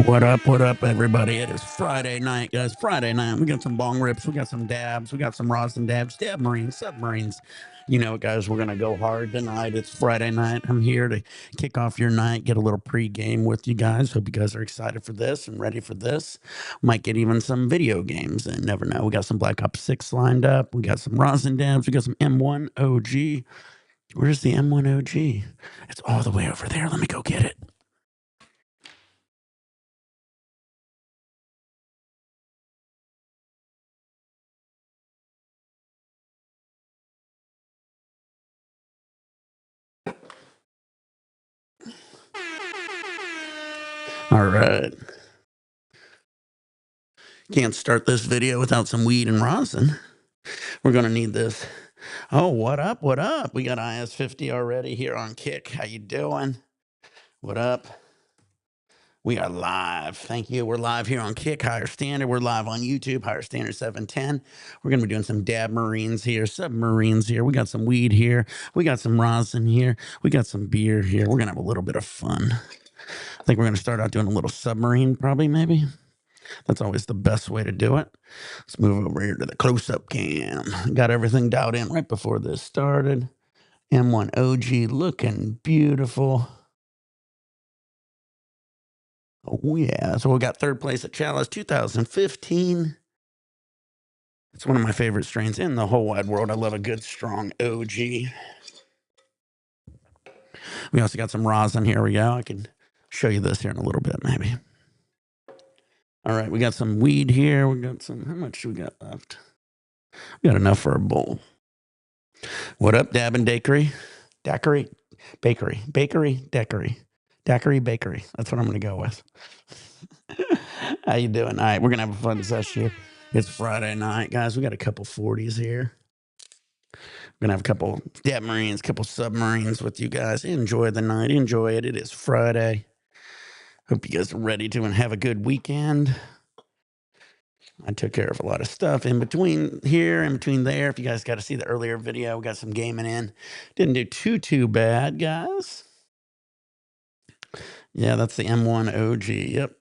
What up, everybody? It is Friday night, guys. Friday night. We got some bong rips. We got some dabs. We got some Rosin Dabs, dab marines, submarines. You know, guys, we're going to go hard tonight. It's Friday night. I'm here to kick off your night, get a little pre-game with you guys. Hope you guys are excited for this and ready for this. Might get even some video games and never know. We got some Black Ops 6 lined up. We got some Rosin Dabs. We got some M1 OG. Where's the M1 OG? It's all the way over there. Let me go get it. All right. Can't start this video without some weed and rosin. We're going to need this. Oh, what up? What up? We got IS-50 already here on Kick. How you doing? What up? We are live. Thank you. We're live here on Kick, Higher Standard. We're live on YouTube, Higher Standard 710. We're going to be doing some dab marines here, submarines here. We got some weed here. We got some rosin here. We got some beer here. We're going to have a little bit of fun. I think we're going to start out doing a little submarine, probably, maybe. That's always the best way to do it. Let's move over here to the close-up cam. Got everything dialed in right before this started. M1 OG looking beautiful. Oh, yeah. So we got third place at Chalice 2015. It's one of my favorite strains in the whole wide world. I love a good, strong OG. We also got some rosin. Here we go. I can show you this here in a little bit, maybe. All right. We got some weed here. We got some. How much do we got left? We got enough for a bowl. What up, Dab and Daiquiri? Daiquiri, Bakery, Daiquiri, Daiquiri Bakery. That's what I'm going to go with. How you doing? All right, we're going to have a fun session here. It's Friday night, guys. We got a couple 40s here. We're going to have a couple dab marines, couple submarines with you guys. Enjoy the night. Enjoy it. It is Friday. Hope you guys are ready to and have a good weekend. I took care of a lot of stuff in between here, in between there. If you guys got to see the earlier video, we got some gaming in. Didn't do too bad, guys. Yeah, that's the M1 OG. Yep.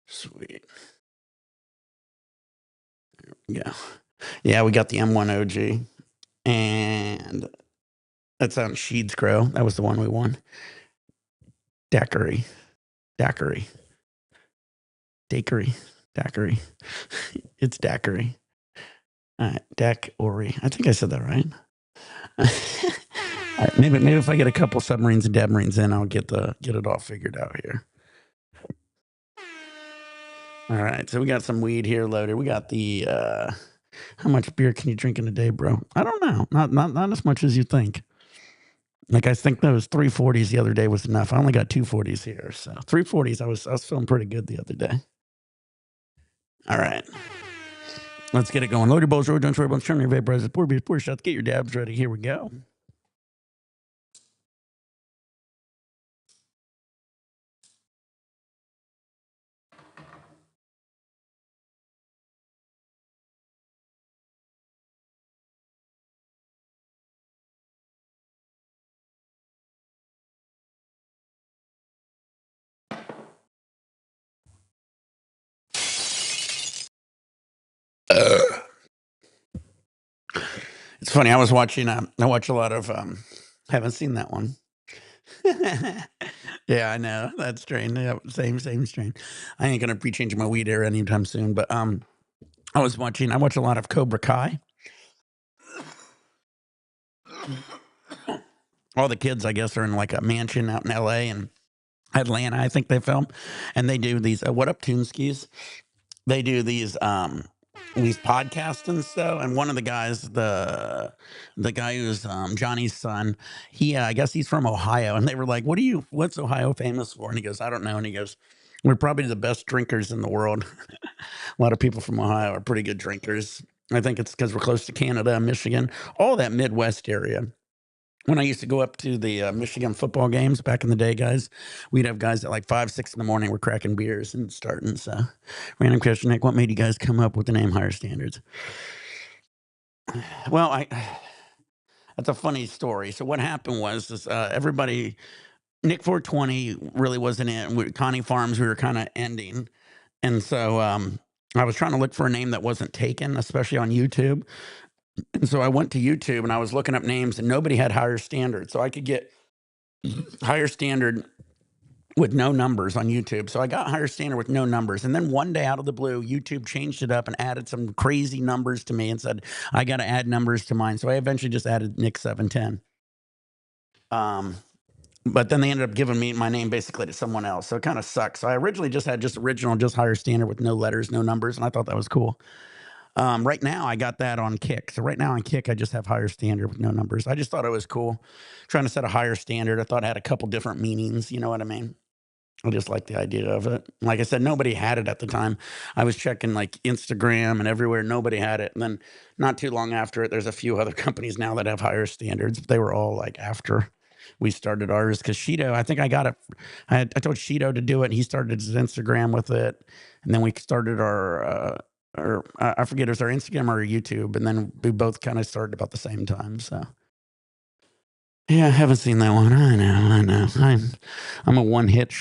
Sweet. Yeah. Yeah, we got the M1 OG. And that's on Sheed's Crow. That was the one we won. Daiquiri. Daiquiri. Daiquiri. Daiquiri. It's Daiquiri. All right. Daiquiri. I think I said that right. All right, maybe if I get a couple submarines and dab marines in, I'll get it all figured out here. All right, so we got some weed here loaded. We got the how much beer can you drink in a day, bro? I don't know. Not as much as you think. Like I think those 340s the other day was enough. I only got 240s here, so 340s. I was feeling pretty good the other day. All right, let's get it going. Load your bowls, roll joints, roll turn your vaporizers, pour beers, pour shots. Get your dabs ready. Here we go. It's funny. I was watching. I watch a lot of. Haven't seen that one. Yeah, I know that strain. Yeah, same strain. I ain't gonna be changing my weed era anytime soon. But I watch a lot of Cobra Kai. All the kids, I guess, are in like a mansion out in L.A. and Atlanta. I think they film, and they do these. What up, Toonskis? They do these podcasts and stuff. And one of the guys, the guy who's Johnny's son, he I guess he's from Ohio, and they were like, what's Ohio famous for? And he goes, I don't know. And he goes, we're probably the best drinkers in the world. A lot of people from Ohio are pretty good drinkers. I think it's because we're close to Canada, Michigan, all that Midwest area. When I used to go up to the Michigan football games back in the day, guys, we'd have guys at like 5, 6 in the morning. We're cracking beers and starting. So, random question, Nick, what made you guys come up with the name Higher Standards? Well, that's a funny story. So what happened was is, everybody Nick 420 really wasn't in. Connie Farms, we were kind of ending. And so I was trying to look for a name that wasn't taken, especially on YouTube. And so I went to YouTube and I was looking up names and nobody had higher standard. So I could get higher standard with no numbers on YouTube. So I got higher standard with no numbers. And then one day out of the blue, YouTube changed it up and added some crazy numbers to me and said, I got to add numbers to mine. So I eventually just added Nick 710. But then they ended up giving me my name basically to someone else. So it kind of sucks. So I originally just had just original, just higher standard with no letters, no numbers. And I thought that was cool. Right now, I got that on Kick. So right now on Kick, I just have higher standard with no numbers. I just thought it was cool. Trying to set a higher standard. I thought it had a couple different meanings. You know what I mean? I just like the idea of it. Like I said, nobody had it at the time. I was checking like Instagram and everywhere. Nobody had it. And then not too long after it, there's a few other companies now that have higher standards. But they were all like after we started ours. Because Shido, I think I got it. I told Shido to do it. And he started his Instagram with it. And then we started I forget, it was our Instagram or our YouTube. And then we both kind of started about the same time. So. Yeah, I haven't seen that one. I know. I'm a one-hit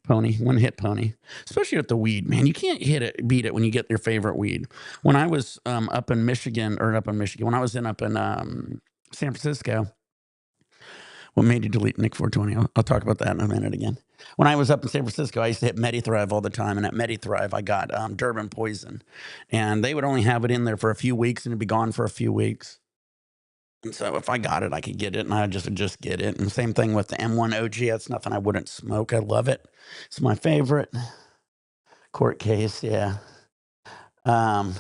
pony, one-hit pony. Especially with the weed, man. You can't beat it when you get your favorite weed. When I was up in Michigan, when I was up in San Francisco, what made you delete Nick 420? I'll talk about that in a minute again. When I was up in San Francisco, I used to hit MediThrive all the time, and at MediThrive, I got Durban Poison, and they would only have it in there for a few weeks, and it'd be gone for a few weeks. And so if I got it, I could get it, and I just get it. And same thing with the M1 OG. That's nothing I wouldn't smoke. I love it. It's my favorite. Court case, yeah. Um,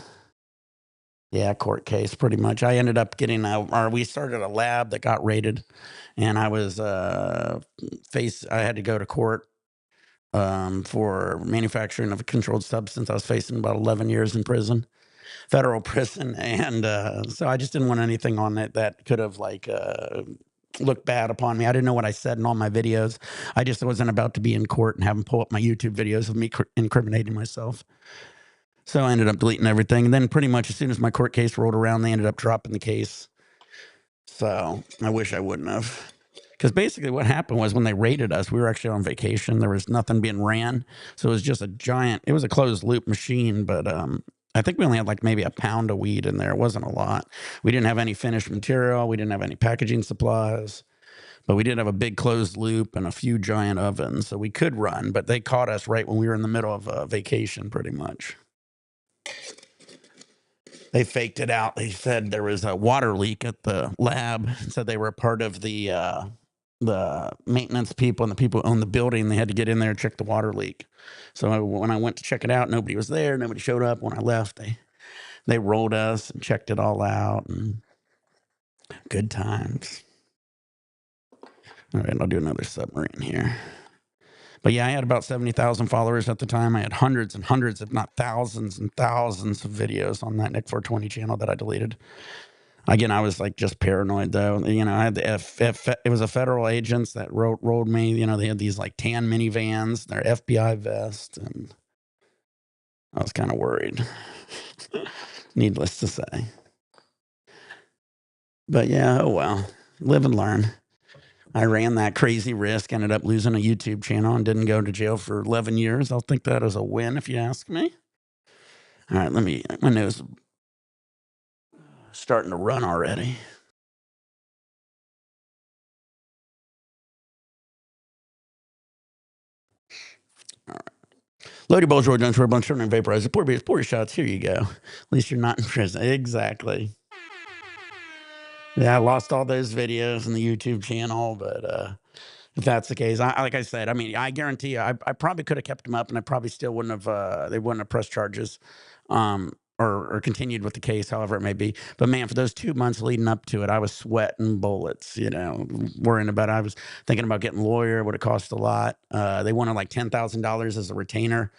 yeah, court case, pretty much. I ended up getting we started a lab that got raided, and I was I had to go to court for manufacturing of a controlled substance. I was facing about 11 years in prison. Federal prison, and so I just didn't want anything on it that could have looked bad upon me. I didn't know what I said in all my videos. I just wasn't about to be in court and have them pull up my YouTube videos of me incriminating myself. So I ended up deleting everything, and then pretty much as soon as my court case rolled around, they ended up dropping the case. So I wish I wouldn't have. Because basically what happened was when they raided us, we were actually on vacation. There was nothing being ran. So it was just it was a closed loop machine, but I think we only had like maybe a pound of weed in there. It wasn't a lot. We didn't have any finished material. We didn't have any packaging supplies, but we did have a big closed loop and a few giant ovens. So we could run, but they caught us right when we were in the middle of a vacation pretty much. They faked it out. They said there was a water leak at the lab. So they were part of the maintenance people and the people who own the building. They had to get in there and check the water leak. So when I went to check it out, nobody was there. Nobody showed up. When I left, they rolled us and checked it all out. And good times. All right, I'll do another submarine here. But yeah, I had about 70,000 followers at the time. I had hundreds and hundreds, if not thousands and thousands of videos on that Nick 420 channel that I deleted. Again, I was like just paranoid though. You know, I had it was a federal agents that rolled me. You know, they had these like tan minivans, their FBI vest, and I was kind of worried. Needless to say. But yeah, oh well. Live and learn. I ran that crazy risk, ended up losing a YouTube channel and didn't go to jail for 11 years. I'll think that as a win if you ask me. All right, my nose starting to run already. All right. Load your bowls, roll down for a bunch of and vaporize it. Pour your shots. Here you go. At least you're not in prison. Exactly. Yeah, I lost all those videos in the YouTube channel, but if that's the case, like I said, I mean, I guarantee you, I probably could have kept them up, and I probably still wouldn't have. They wouldn't have pressed charges, or continued with the case, however it may be. But man, for those 2 months leading up to it, I was sweating bullets. You know, worrying about it. I was thinking about getting a lawyer. Would have cost a lot. They wanted like $10,000 as a retainer.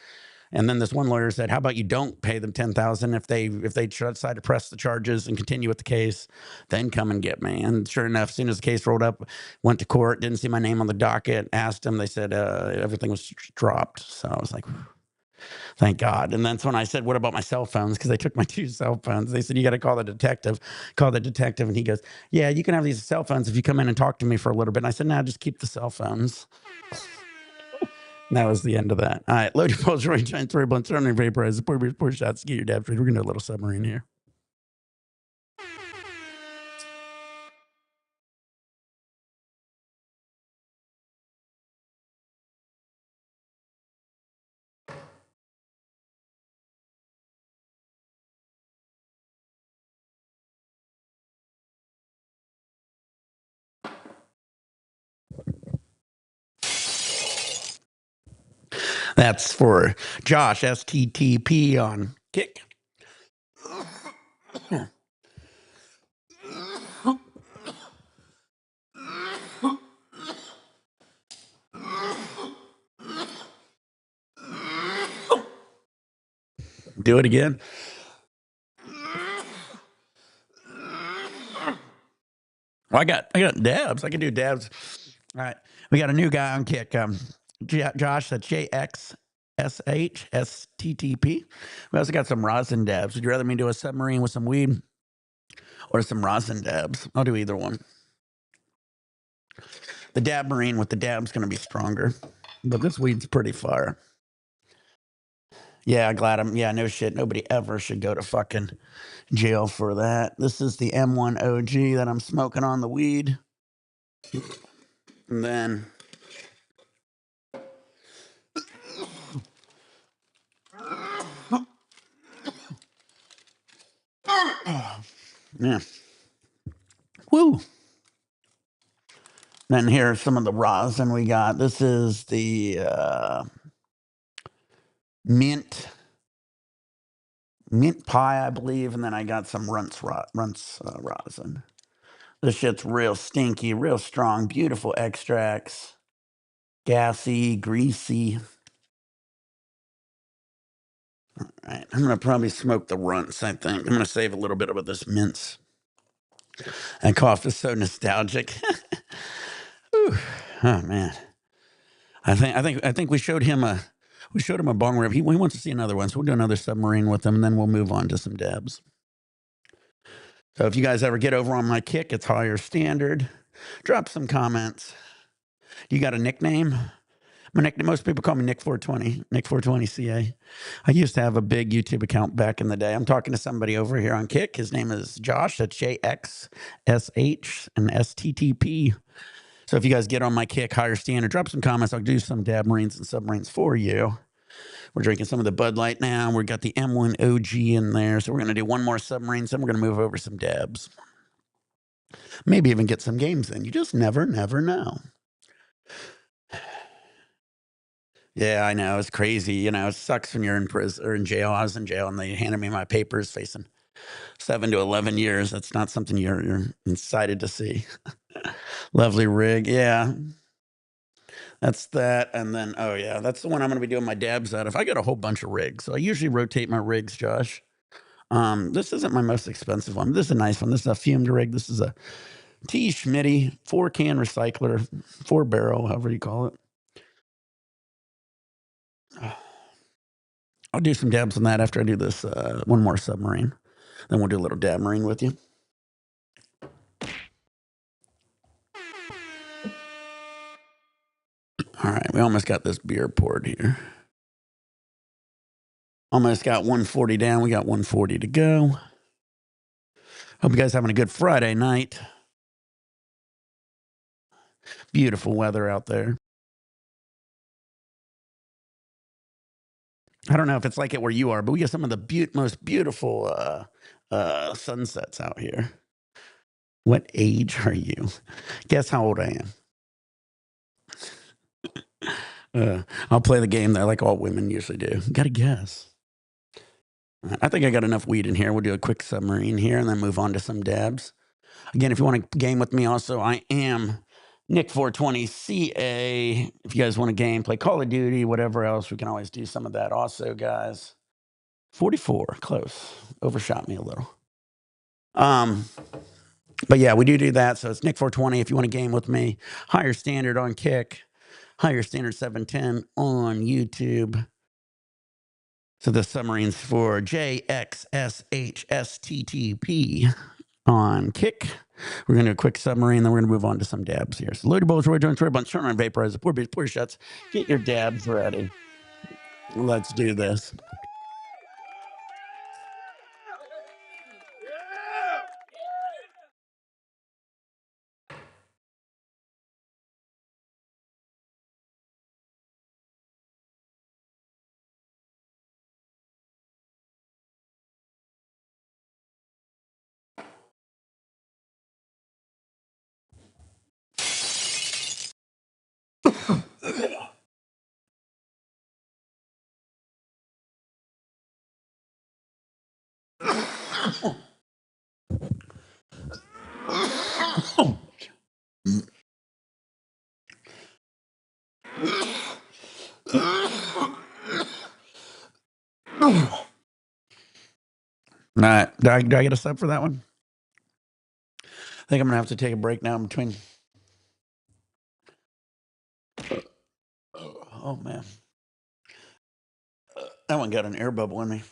And then this one lawyer said, "How about you don't pay them $10,000 if they decide to press the charges and continue with the case, then come and get me." And sure enough, as soon as the case rolled up, went to court, didn't see my name on the docket, asked them, they said everything was dropped. So I was like, Thank God. And that's when I said, what about my cell phones? Because they took my 2 cell phones. They said, you got to call the detective. Call the detective. And he goes, yeah, you can have these cell phones if you come in and talk to me for a little bit. And I said, no, just keep the cell phones. And that was the end of that. All right, load your pulse, range, giant 3 blunt, surrounding vaporize, pour shots, get your dabs ready. We're going to do a little submarine here. That's for Josh, STTP on Kick. Do it again. Well, I got dabs. I can do dabs. All right. We got a new guy on Kick. Josh, that's JXSHSTTP. We also got some rosin dabs. Would you rather me do a submarine with some weed or some rosin dabs? I'll do either one. The dab marine with the dab's going to be stronger, but this weed's pretty fire. Yeah, glad I'm. Yeah, no shit. Nobody ever should go to fucking jail for that. This is the M1 OG that I'm smoking on the weed. And then yeah. Woo. Then here's some of the rosin we got. This is the mint pie, I believe, and then I got some runts rosin. This shit's real stinky, real strong, beautiful extracts, gassy, greasy. All right, I'm gonna probably smoke the runts. I think I'm gonna save a little bit of this mince. And cough is so nostalgic. Oh man, I think we showed him a bong rip. He wants to see another one, so we'll do another submarine with him, and then we'll move on to some dabs. So if you guys ever get over on my Kick, it's higher standard. Drop some comments. You got a nickname? My nickname, most people call me Nick 420, Nick 420 CA. I used to have a big YouTube account back in the day. I'm talking to somebody over here on Kick. His name is Josh. That's JXSH and STTP. So if you guys get on my Kick, higher standard, drop some comments. I'll do some dab marines and submarines for you. We're drinking some of the Bud Light now. We've got the M1 OG in there. So we're going to do one more submarine. Then we're going to move over some dabs. Maybe even get some games in. You just never know. Yeah, I know. It's crazy. You know, it sucks when you're in prison or in jail. I was in jail and they handed me my papers facing 7 to 11 years. That's not something you're excited to see. Lovely rig. Yeah. That's that. And then, oh, yeah, that's the one I'm going to be doing my dabs out of. I got a whole bunch of rigs. So I usually rotate my rigs, Josh. This isn't my most expensive one. This is a nice one. This is a fumed rig. This is a T. Schmitty 4-can recycler, 4-barrel, however you call it. I'll do some dabs on that after I do this one more submarine. Then we'll do a little dab marine with you. All right, we almost got this beer poured here. Almost got 140 down. We got 140 to go. Hope you guys having a good Friday night. Beautiful weather out there. I don't know if it's like it where you are, but we get some of the most beautiful sunsets out here. What age are you? Guess how old I am. I'll play the game that like all women usually do. Got to guess. I think I got enough weed in here. We'll do a quick submarine here and then move on to some dabs. Again, if you want to game with me also, I am Nick 420 CA. If you guys want to game, play Call of Duty, whatever else, we can always do some of that also, guys. 44, close. Overshot me a little. But yeah, we do that. So it's Nick 420 if you want to game with me. Higher standard on Kick. Higher standard 710 on YouTube. So the submarine's for JXSHSTTP on Kick. We're going to do a quick submarine, then we're going to move on to some dabs here. So load your bowls, roll your joints, roll your bunch, turn on vaporizer, pour beers, pour your shots, get your dabs ready. Let's do this. All right. Do I get a sub for that one? I think I'm going to have to take a break now in between. Oh, man. That one got an air bubble in me.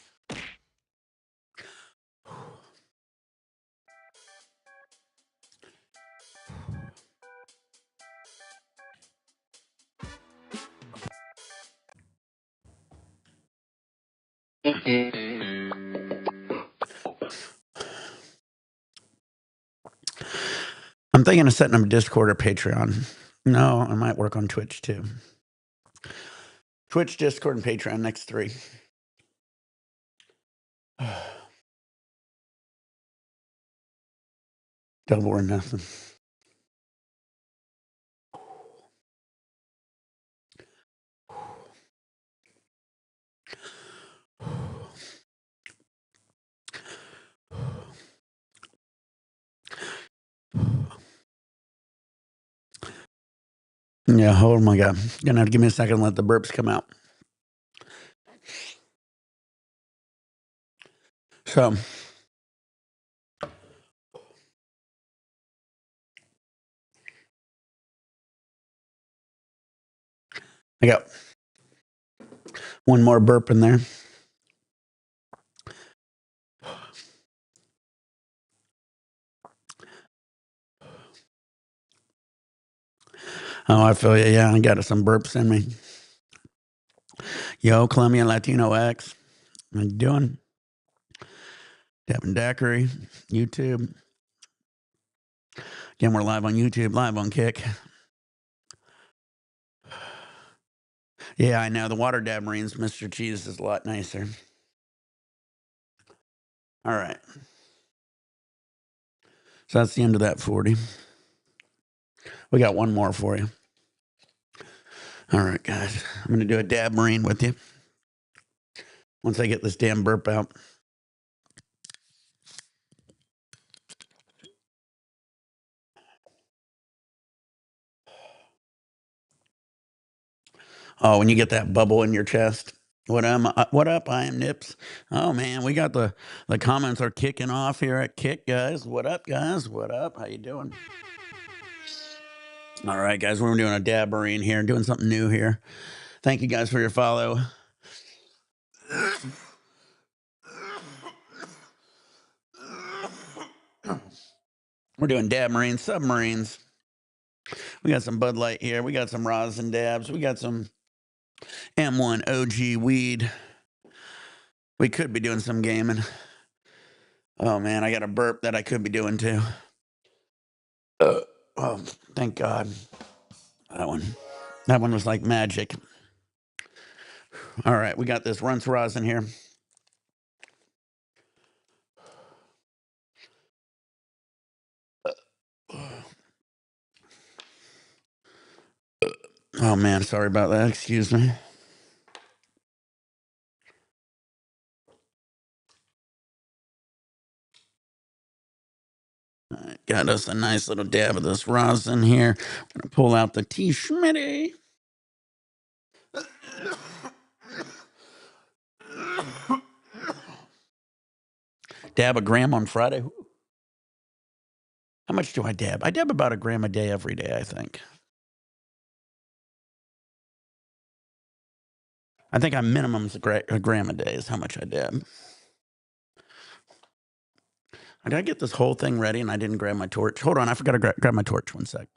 I'm thinking of setting up a Discord or Patreon. No, I might work on Twitch too. Twitch, Discord, and Patreon, next 3. Double or nothing. Yeah, oh my God. You're going to have to give me a second and let the burps come out. So, I got one more burp in there. Oh, I feel you. Yeah, I got some burps in me. Yo, Colombian Latino X. How you doing? Devin Daiquiri, YouTube. Again, we're live on YouTube, live on Kick. Yeah, I know. The water dab marines, Mr. Cheese is a lot nicer. All right. So that's the end of that 40. We got one more for you. All right, guys. I'm going to do a dab marine with you. Once I get this damn burp out. Oh, when you get that bubble in your chest. What up? I am Nips. Oh man, we got the comments are kicking off here at Kick, guys. What up, guys? What up? How you doing? All right, guys. We're doing a dab marine here, doing something new here. Thank you guys for your follow. We're doing dab marines, submarines. We got some Bud Light here. We got some Rosin Dabs. We got some M1 OG weed. We could be doing some gaming. Oh man, I got a burp that I could be doing too. Oh, thank God. That one was like magic. All right, we got this Runts Rosin here. Oh man, sorry about that. Excuse me. All right, got us a nice little dab of this rosin here. I'm gonna pull out the T Schmitty. Dab a gram on Friday. How much do I dab? I dab about a gram a day every day, I think. I think I minimum's a gram a day is how much I did. I gotta get this whole thing ready, and I didn't grab my torch. Hold on, I forgot to grab my torch. 1 sec.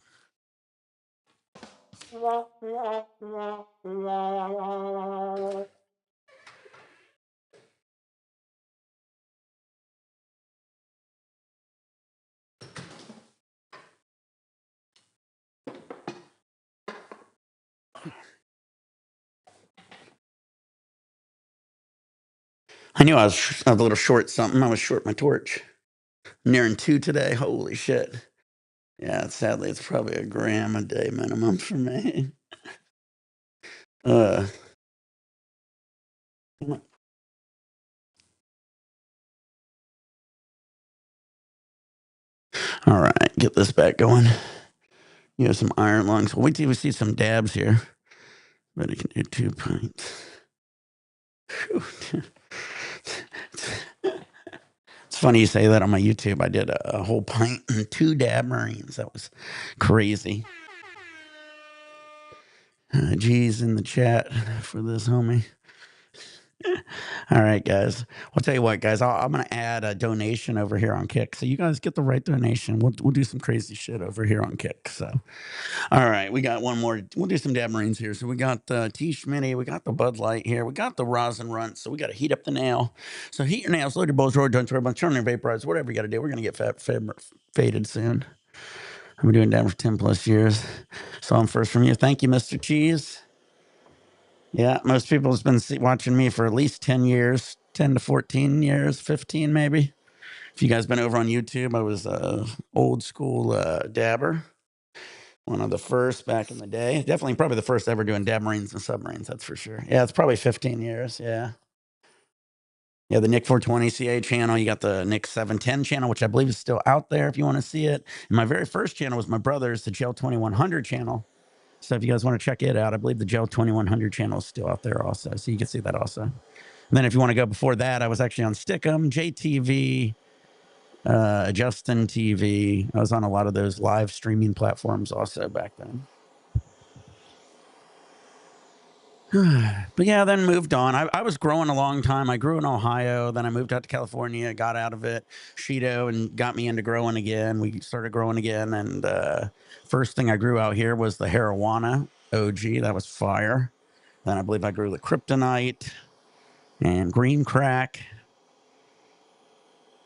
I knew I was a little short something. I was short my torch. Nearing 2 today. Holy shit. Yeah, sadly, it's probably a gram a day minimum for me. Uh, all right, get this back going. You have some iron lungs. Wait till we see some dabs here. But I can do 2 pints. It's funny you say that on my YouTube. I did a whole pint and 2 dab marines. That was crazy. G's in the chat for this, homie. All right, guys. I'll tell you what, guys. I'm going to add a donation over here on Kick. So you guys get the right donation. We'll do some crazy shit over here on Kick. So, all right. We got one more. We'll do some dab marines here. So we got the T Schmitty. We got the Bud Light here. We got the Rosin Runt. So we got to heat up the nail. So heat your nails, load your bowls, roll, don't turn, turn your vaporize, whatever you got to do. We're going to get faded soon. I've been doing dab for 10 plus years. So I'm first from you. Thank you, Mr. Cheese. Yeah, most people have been watching me for at least 10 years, 10 to 14 years, 15 maybe. If you guys been over on YouTube, I was a old school dabber. One of the first back in the day. Definitely probably the first ever doing dab marines and submarines, that's for sure. Yeah, it's probably 15 years, yeah. Yeah, the Nick 420 CA channel. You got the Nick 710 channel, which I believe is still out there if you want to see it. And my very first channel was my brother's, the Gel 2100 channel. So if you guys want to check it out, I believe the Gel 2100 channel is still out there also. So you can see that also. And then if you want to go before that, I was actually on Stickum, JTV, Justin TV. I was on a lot of those live streaming platforms also back then. But yeah, then moved on. I was growing a long time. I grew in Ohio. Then I moved out to California, got out of it, Shido, and got me into growing again. We started growing again. And first thing I grew out here was the Marijuana OG. That was fire. Then I believe I grew the Kryptonite and Green Crack.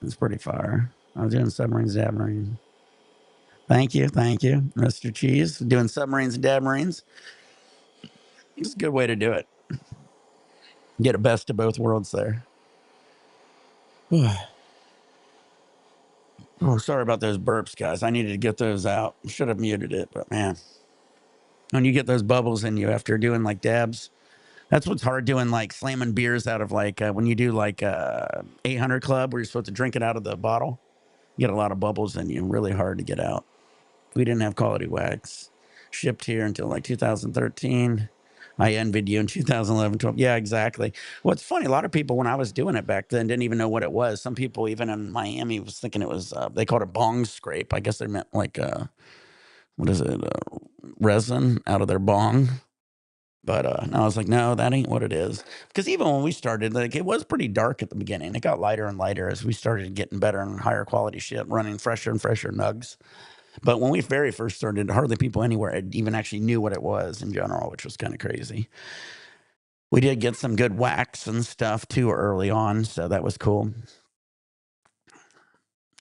It was pretty fire. I was doing submarines, dab marines. Thank you, Mr. Cheese. Doing submarines and dab marines. It's a good way to do it. Get a best of both worlds there. Oh, sorry about those burps, guys. I needed to get those out. Should have muted it, but man, when you get those bubbles in you after doing like dabs, that's what's hard doing, like slamming beers out of like when you do like 800 Club where you're supposed to drink it out of the bottle. You get a lot of bubbles in you, really hard to get out. We didn't have quality wax shipped here until like 2013. I envied you in 2011, 12. Yeah, exactly. Well, it's funny. A lot of people, when I was doing it back then, didn't even know what it was. Some people, even in Miami, was thinking it was, they called it bong scrape. I guess they meant like, what is it, resin out of their bong. But no, I was like, no, that ain't what it is. Because even when we started, like, it was pretty dark at the beginning. It got lighter and lighter as we started getting better and higher quality shit, running fresher and fresher nugs. But when we very first started, hardly people anywhere even actually knew what it was in general, which was kind of crazy. We did get some good wax and stuff too early on, so that was cool.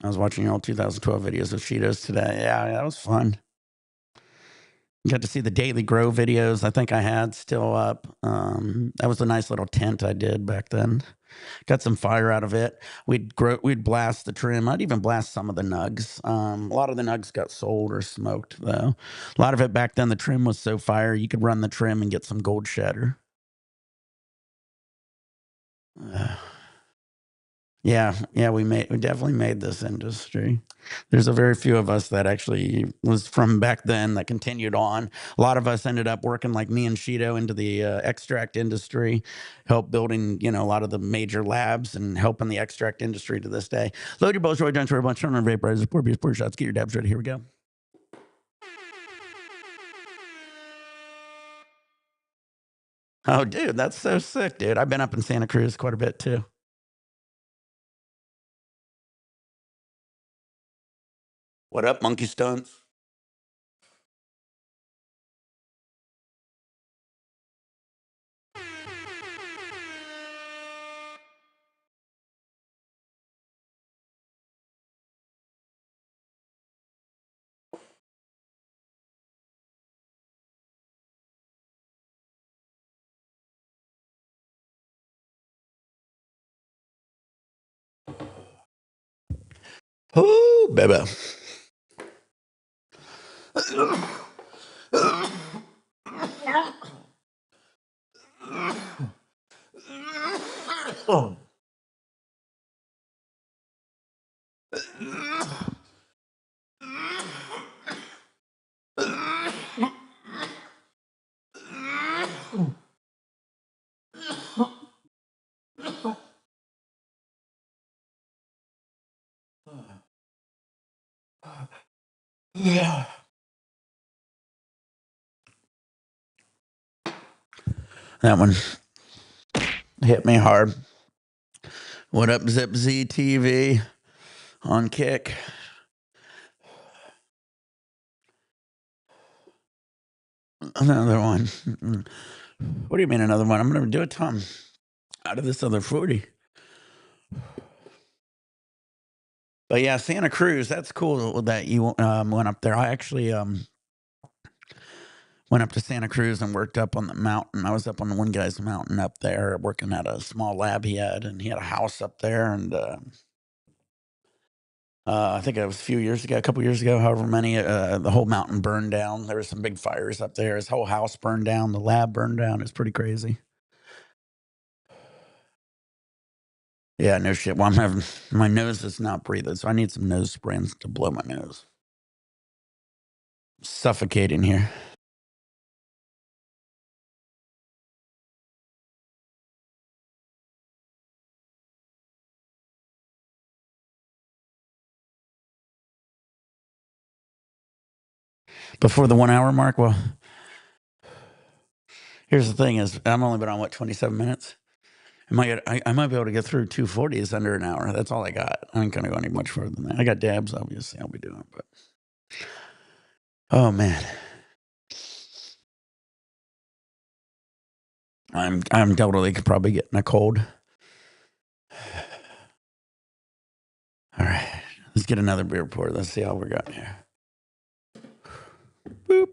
I was watching your old 2012 videos of Cheetos today. Yeah, that was fun. Got to see the Daily Grow videos I think I had still up. That was a nice little tent I did back then. Got some fire out of it. We'd blast the trim. I'd even blast some of the nugs. A lot of the nugs got sold or smoked though. A lot of it back then, the trim was so fire you could run the trim and get some gold shatter. Yeah, we definitely made this industry. There's a very few of us that actually was from back then that continued on. A lot of us ended up working like me and Shido into the extract industry, help building, a lot of the major labs and helping the extract industry to this day. Load your bows, Roy, don't worry about turn on vaporizers, pour beers, pour shots, get your dabs ready. Here we go. Oh, dude, that's so sick, dude. I've been up in Santa Cruz quite a bit too. What up, Monkey Stunts? Oh, baby. Oh. Yeah. That one hit me hard. What up, Zip Z TV on Kick? Another one. What do you mean another one? I'm going to do a ton out of this other 40. But yeah, Santa Cruz, that's cool that you went up there. I actually went up to Santa Cruz and worked up on the mountain. I was up on the one guy's mountain up there working at a small lab he had, and he had a house up there. And I think it was a few years ago, a couple years ago, however many, the whole mountain burned down. There was some big fires up there. His whole house burned down. The lab burned down. It's pretty crazy. Yeah, no shit. Well, I'm having my nose is not breathing, so I need some nose sprays to blow my nose. Suffocating here. Before the 1 hour mark, well, here's the thing: is I'm only been on what 27 minutes. I might be able to get through 240s under an hour. That's all I got. I ain't gonna go any much further than that. I got dabs, obviously. I'll be doing, but oh man, I'm totally could probably getting a cold. All right, let's get another beer pour. Let's see how we got here. Boop.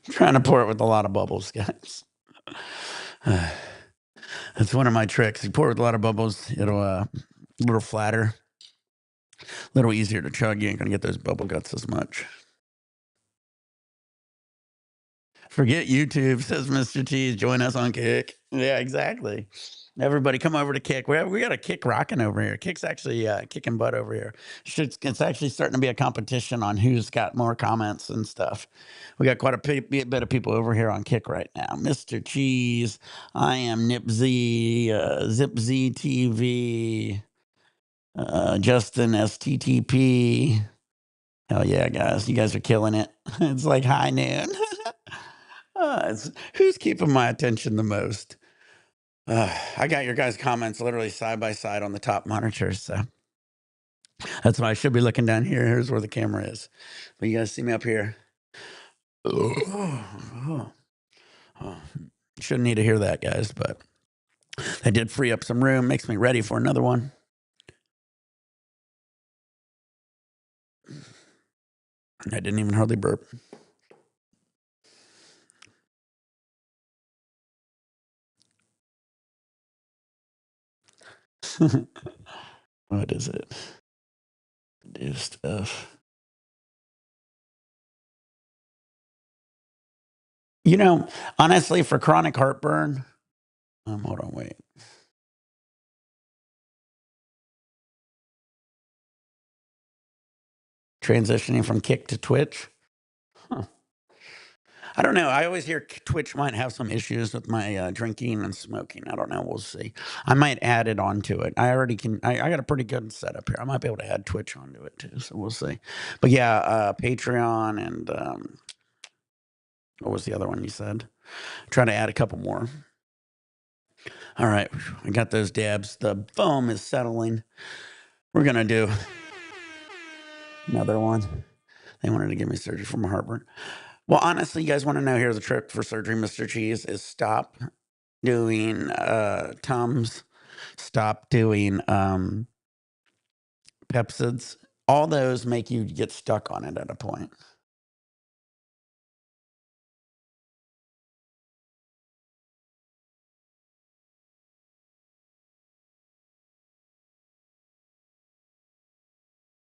I'm trying to pour it with a lot of bubbles, guys. That's one of my tricks. You pour it with a lot of bubbles, it'll a little flatter, a little easier to chug. You ain't gonna get those bubble guts as much. Forget YouTube, says Mr. Cheese. Join us on Kick. Yeah, exactly. Everybody come over to Kick. We got a Kick rocking over here. Kick's actually kicking butt over here. It's actually starting to be a competition on who's got more comments and stuff. We got quite a bit of people over here on Kick right now. Mr. Cheese, I am Nipz, ZipZ TV, Justin STTP. Hell yeah, guys. You guys are killing it. It's like high noon. Who's keeping my attention the most? I got your guys' comments literally side by side on the top monitors, so that's why I should be looking down here. Here's where the camera is. But you guys see me up here. Oh. Shouldn't need to hear that, guys, but I did free up some room. Makes me ready for another one. I didn't even hardly burp. What is it? Do stuff. You know, honestly, for chronic heartburn, hold on, wait. Transitioning from Kick to Twitch. Huh. I don't know. I always hear Twitch might have some issues with my drinking and smoking. I don't know. We'll see. I might add it onto it. I already can. I got a pretty good setup here. I might be able to add Twitch onto it too. So we'll see. But yeah, Patreon and what was the other one you said? Try to add a couple more. All right, I got those dabs. The foam is settling. We're gonna do another one. They wanted to give me surgery for my heartburn. Well, honestly, you guys want to know, here's a trick for surgery, Mr. Cheese, is stop doing Tums, stop doing Pepsids. All those make you get stuck on it at a point.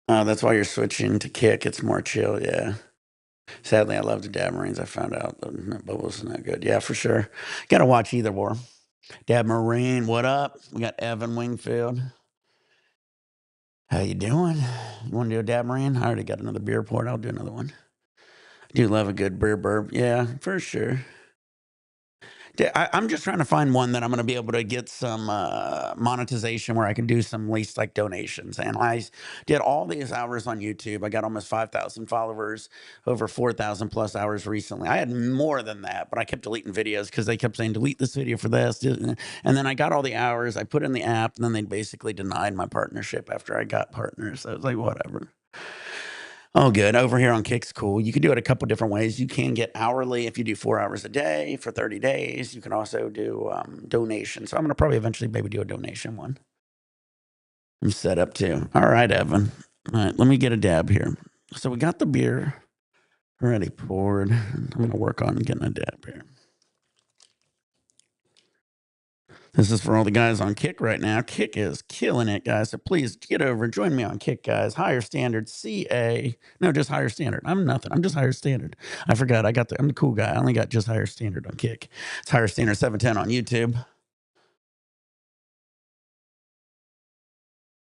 That's why you're switching to Kick. It's more chill, yeah. Sadly, I love the Dab Marines. I found out the bubbles is not good. Yeah, for sure. Got to watch either war. Dab Marine, what up? We got Evan Wingfield. How you doing? You want to do a Dab Marine? I already got another beer poured. I'll do another one. I do love a good beer burp. Yeah, for sure. I'm just trying to find one that I'm going to be able to get some monetization where I can do some least like donations. And I did all these hours on YouTube. I got almost 5,000 followers, over 4,000 plus hours recently. I had more than that, but I kept deleting videos because they kept saying, delete this video for this. And then I got all the hours. I put in the app, and then they basically denied my partnership after I got partners. So I was like, whatever. Oh, good. Over here on Kick's cool. You can do it a couple different ways. You can get hourly if you do 4 hours a day for 30 days. You can also do donation. So I'm going to probably eventually maybe do a donation one. I'm set up too. All right, Evan. All right, let me get a dab here. So we got the beer already poured. I'm going to work on getting a dab here. This is for all the guys on Kick right now. Kick is killing it, guys. So please get over and join me on Kick, guys. Higher Standard, CA. No, just Higher Standard. I'm nothing. I'm just Higher Standard. I forgot. I'm the cool guy. I only got just Higher Standard on Kick. It's Higher Standard 710 on YouTube.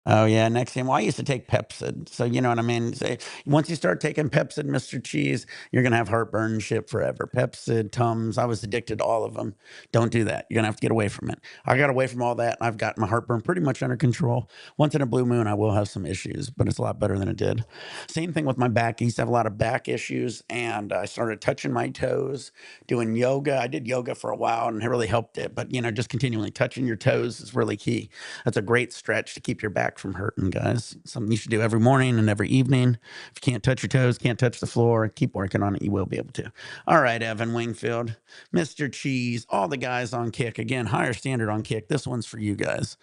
Oh, yeah, next time. Well, I used to take Pepsid, so you know what I mean? Say, once you start taking Pepsid, Mr. Cheese, you're going to have heartburn and shit forever. Pepsid, Tums, I was addicted to all of them. Don't do that. You're going to have to get away from it. I got away from all that, and I've got my heartburn pretty much under control. Once in a blue moon, I will have some issues, but it's a lot better than it did. Same thing with my back. I used to have a lot of back issues, and I started touching my toes, doing yoga. I did yoga for a while, and it really helped it, but, you know, just continually touching your toes is really key. That's a great stretch to keep your back from hurting, guys. Something you should do every morning and every evening. If you can't touch your toes, can't touch the floor, keep working on it. You will be able to. All right, Evan Wingfield, Mr. Cheese, all the guys on Kick. Again, Higher Standard on Kick. This one's for you guys.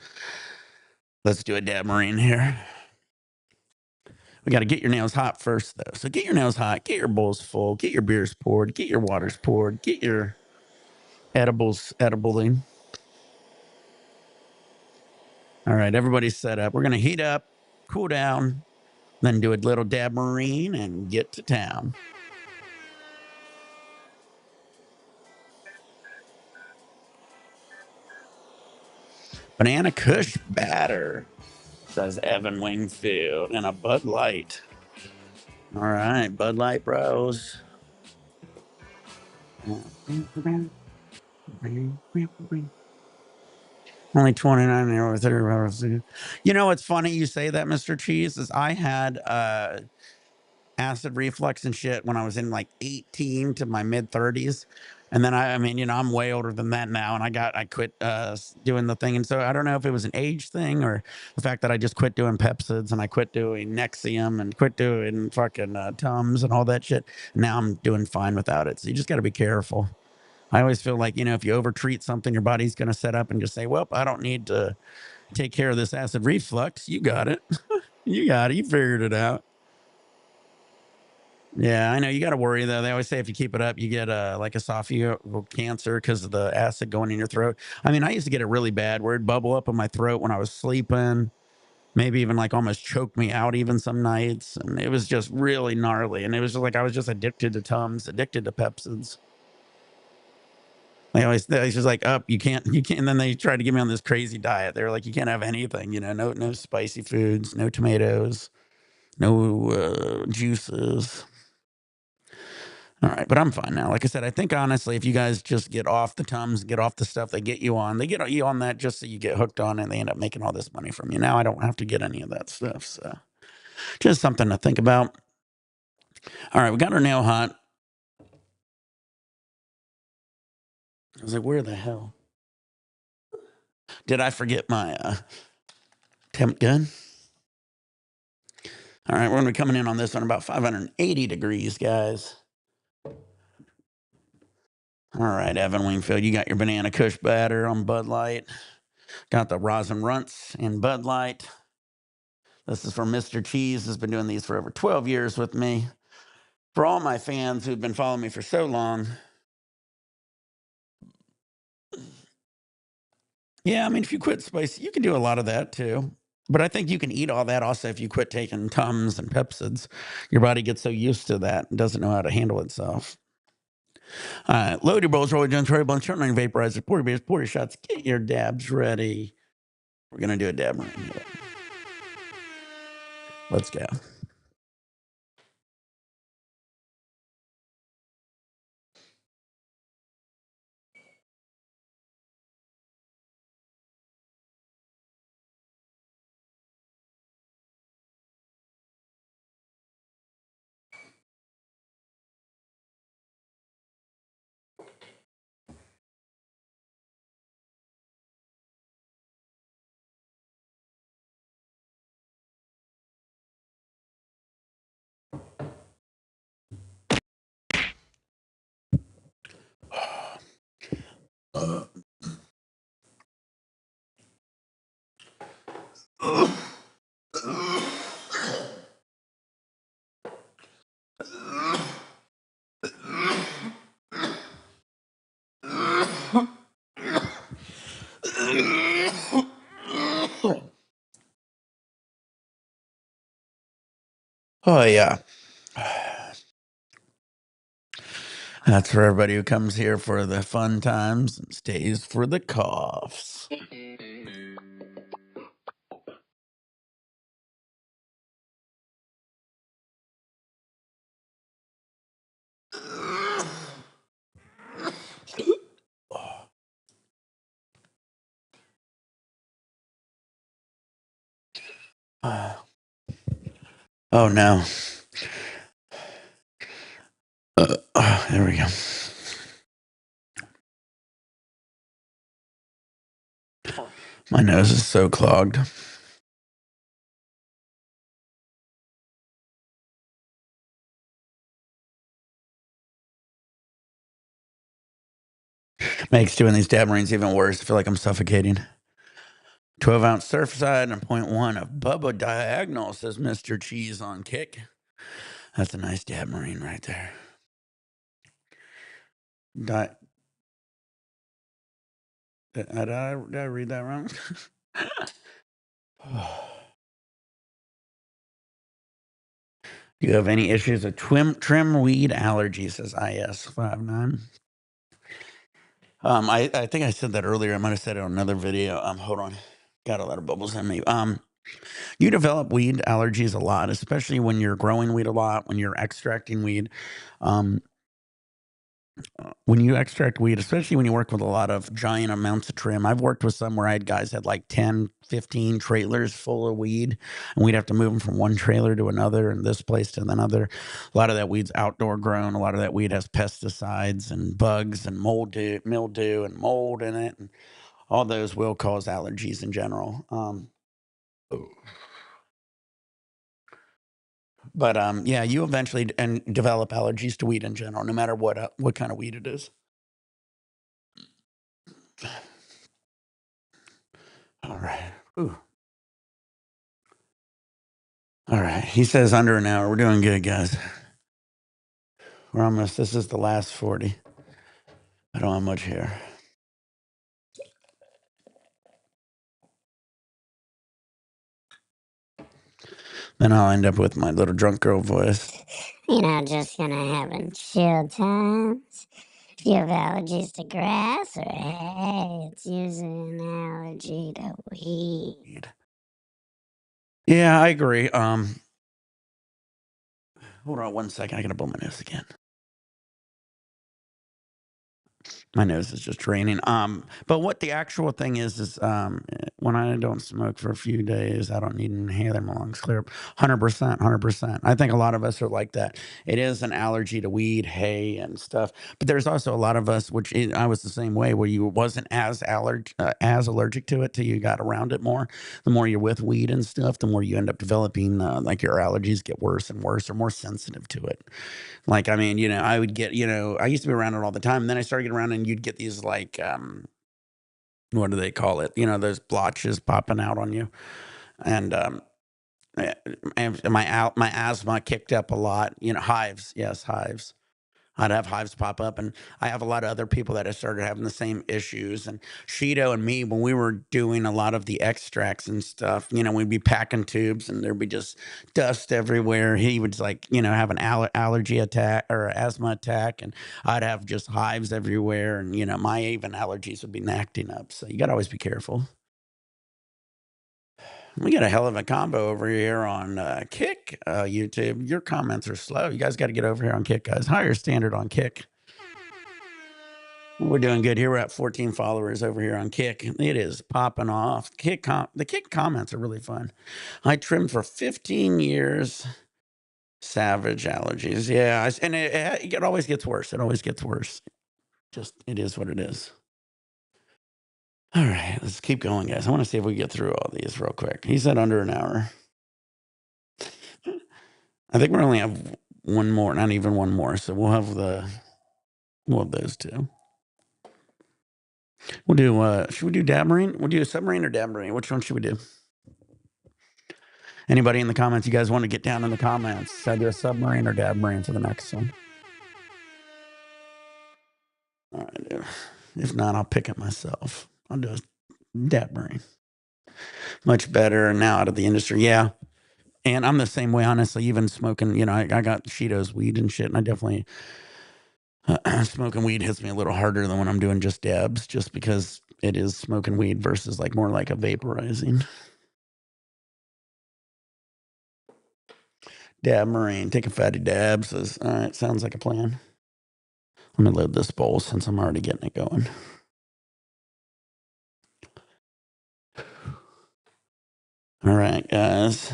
Let's do a dab marine here. We got to get your nails hot first, though. So get your nails hot, get your bowls full, get your beers poured, get your waters poured, get your edibles edibling. All right, everybody's set up. We're going to heat up, cool down, then do a little dab marine and get to town. Banana Kush batter, says Evan Wingfield, and a Bud Light. All right, Bud Light bros. Only 29 hours, 30 hours. You know, what's funny you say that, Mr. Cheese, is I had acid reflux and shit when I was in like 18 to my mid 30s. And then I mean, you know, I'm way older than that now, and I quit doing the thing. And so I don't know if it was an age thing or the fact that I just quit doing Pepsids and I quit doing Nexium and quit doing fucking Tums and all that shit. Now I'm doing fine without it. So you just got to be careful. I always feel like, you know, if you overtreat something, your body's going to set up and just say, well, I don't need to take care of this acid reflux. You got it. You got it. You figured it out. Yeah, I know. You got to worry, though. They always say if you keep it up, you get like esophageal cancer because of the acid going in your throat. I mean, I used to get it really bad where it'd bubble up in my throat when I was sleeping, maybe even like almost choke me out even some nights. And it was just really gnarly. And it was just like I was just addicted to Tums, addicted to Pepsids. They just like, up, you can't. And then they tried to get me on this crazy diet. They were like, you can't have anything, you know, no spicy foods, no tomatoes, no juices. All right, but I'm fine now. Like I said, I think honestly, if you guys just get off the Tums, get off the stuff they get you on, they get you on that just so you get hooked on, and they end up making all this money from you. Now I don't have to get any of that stuff, so just something to think about. All right, we got our nail hot. I was like, where the hell did I forget my temp gun? All right, we're gonna be coming in on this one about 580 degrees, guys. All right, Evan Wingfield, you got your Banana Kush batter on Bud Light. Got the Rosin Runts in Bud Light. This is from Mr. Cheese, has been doing these for over 12 years with me. For all my fans who've been following me for so long. Yeah, I mean, if you quit spicy, you can do a lot of that too. But I think you can eat all that also if you quit taking Tums and Pepsids. Your body gets so used to that and doesn't know how to handle itself. Load your bowls, roll your joints, roll your blunts, turn on your vaporizer, pour your beers, pour your shots, get your dabs ready. We're going to do a dab right here. Let's go. Oh, yeah. That's for everybody who comes here for the fun times and stays for the coughs. Oh, no. There we go. My nose is so clogged. Makes doing these dab marines even worse. I feel like I'm suffocating. 12-ounce Surfside and a 0.1 of Bubba Diagonal, says Mr. Cheese on Kick. That's a nice dab marine right there. Did I read that wrong? Do you have any issues with trim weed allergy, says IS59. I think I said that earlier. I might have said it on another video. Hold on. Got a lot of bubbles in me. You develop weed allergies a lot, especially when you're growing weed a lot, when you're extracting weed. When you extract weed, especially when you work with a lot of giant amounts of trim. I've worked with some where I had guys had like 10, 15 trailers full of weed, and we'd have to move them from one trailer to another and this place to another. A lot of that weed's outdoor grown. A lot of that weed has pesticides and bugs and mildew and mold in it. And all those will cause allergies in general. But yeah, you eventually develop allergies to weed in general, no matter what kind of weed it is. All right. Ooh. All right. He says under an hour. We're doing good, guys. We're almost. This is the last 40. I don't have much hair. Then I'll end up with my little drunk girl voice. You know, just gonna having chill times. If you have allergies to grass, or hey, it's usually an allergy to weed. Yeah, I agree. Hold on one second. I gotta blow my nose again. My nose is just draining. But what the actual thing is when I don't smoke for a few days, I don't need an inhaler. My lungs clear up. 100%, 100%. I think a lot of us are like that. It is an allergy to weed, hay, and stuff. But there's also a lot of us, I was the same way, where you wasn't as allergic to it till you got around it more. The more you're with weed and stuff, the more you end up developing, like your allergies get worse and worse, or more sensitive to it. Like, I mean, I would get, I used to be around it all the time. And then I started getting around and you'd get these like, what do they call it? Those blotches popping out on you. And, and my asthma kicked up a lot, hives. Yes, hives. I'd have hives pop up, and I have a lot of other people that have started having the same issues. And Shido and me, when we were doing a lot of the extracts and stuff, we'd be packing tubes, and there'd be just dust everywhere. He would like, have an allergy attack or asthma attack, and I'd have just hives everywhere, and my even allergies would be acting up. So you got to always be careful. We got a hell of a combo over here on Kick, YouTube. Your comments are slow. You guys got to get over here on Kick, guys. Higher standard on Kick. We're doing good here. We're at 14 followers over here on Kick. It is popping off. The Kick comments are really fun. I trimmed for 15 years. Savage allergies. Yeah, and it always gets worse. It always gets worse. Just, it is what it is. All right, let's keep going, guys. I want to see if we get through all these real quick. He said under an hour. I think we only have one more, not even one more. So we'll have those two. We'll do, should we do Dab Marine? We'll do a submarine or Dab Marine. Which one should we do? Anybody in the comments, you guys want to get down in the comments? Should I do a submarine or Dab Marine for the next one? All right, if not, I'll pick it myself. I'll do a Dab Marine. Much better now out of the industry. Yeah. And I'm the same way, honestly, even smoking, I got Cheetos weed and shit, and I definitely, smoking weed hits me a little harder than when I'm doing just dabs, just because it is smoking weed versus like more like a vaporizing. Dab Marine, take a fatty dab. Says, all right, sounds like a plan. Let me load this bowl since I'm already getting it going. All right, guys.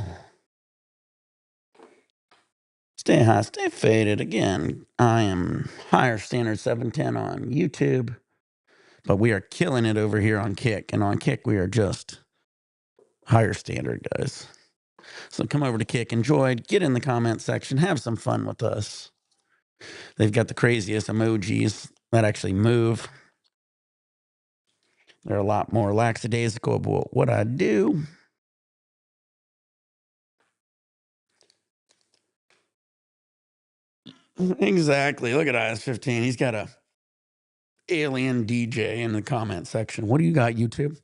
Stay high, stay faded. Again, I am Higher Standard 710 on YouTube, but we are killing it over here on Kick. And on Kick, we are just Higher Standard, guys. So come over to Kick, enjoy, get in the comment section, have some fun with us. They've got the craziest emojis that actually move. They're a lot more lackadaisical about what I do. Exactly. Look at IS-15. He's got a alien DJ in the comment section. What do you got, YouTube?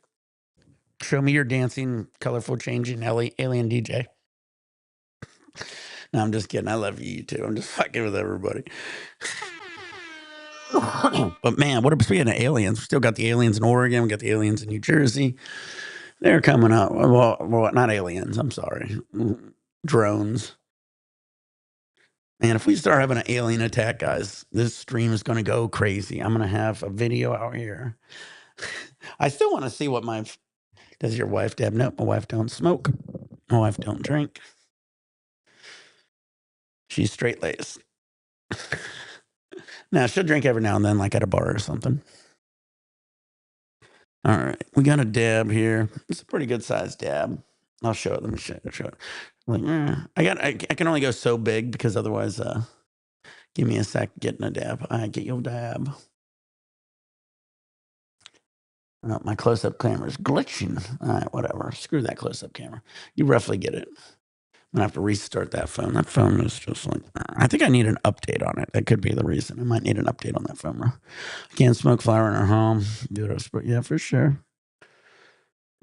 Show me your dancing, colorful, changing alien DJ. No, I'm just kidding. I love you, YouTube. I'm just fucking with everybody. But man, what speaking of aliens? We still got the aliens in Oregon. We got the aliens in New Jersey. They're coming up. Well, not aliens. I'm sorry. Drones. Man, if we start having an alien attack, guys, this stream is going to go crazy. I'm going to have a video out here. I still want to see what does your wife dab? No, my wife don't smoke. My wife don't drink. She's straight-laced. Now, she'll drink every now and then, like at a bar or something. All right, we got a dab here. It's a pretty good sized dab. I'll show it. Let me show it. Like, I can only go so big because otherwise, give me a sec getting a dab. I get your dab. Oh, my close-up camera is glitching. All right, whatever. Screw that close-up camera. You roughly get it. I'm gonna have to restart that phone. That phone is just like, I think I need an update on it. That could be the reason. I might need an update on that phone. I can't smoke flower in our home. Do it, but yeah, for sure.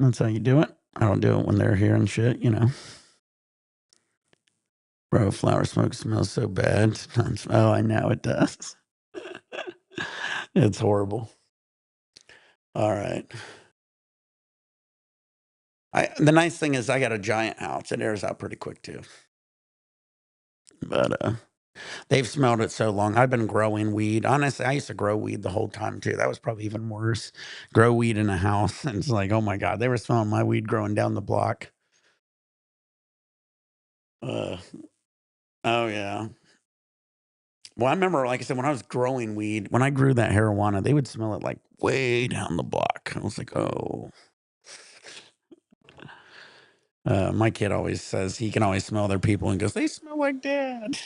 That's how you do it. I don't do it when they're here and shit, Bro, flower smoke smells so bad. Oh, I know it does. It's horrible. All right. The nice thing is I got a giant house. It airs out pretty quick too. But They've smelled it so long. I've been growing weed. Honestly, I used to grow weed the whole time too. That was probably even worse. Grow weed in a house. And it's like, oh my God, they were smelling my weed growing down the block. Uh, oh yeah. Well, I remember, like I said, when I was growing weed, when I grew that marijuana, they would smell it like way down the block. I was like, oh. My kid always says he can always smell other people and goes, they smell like dad.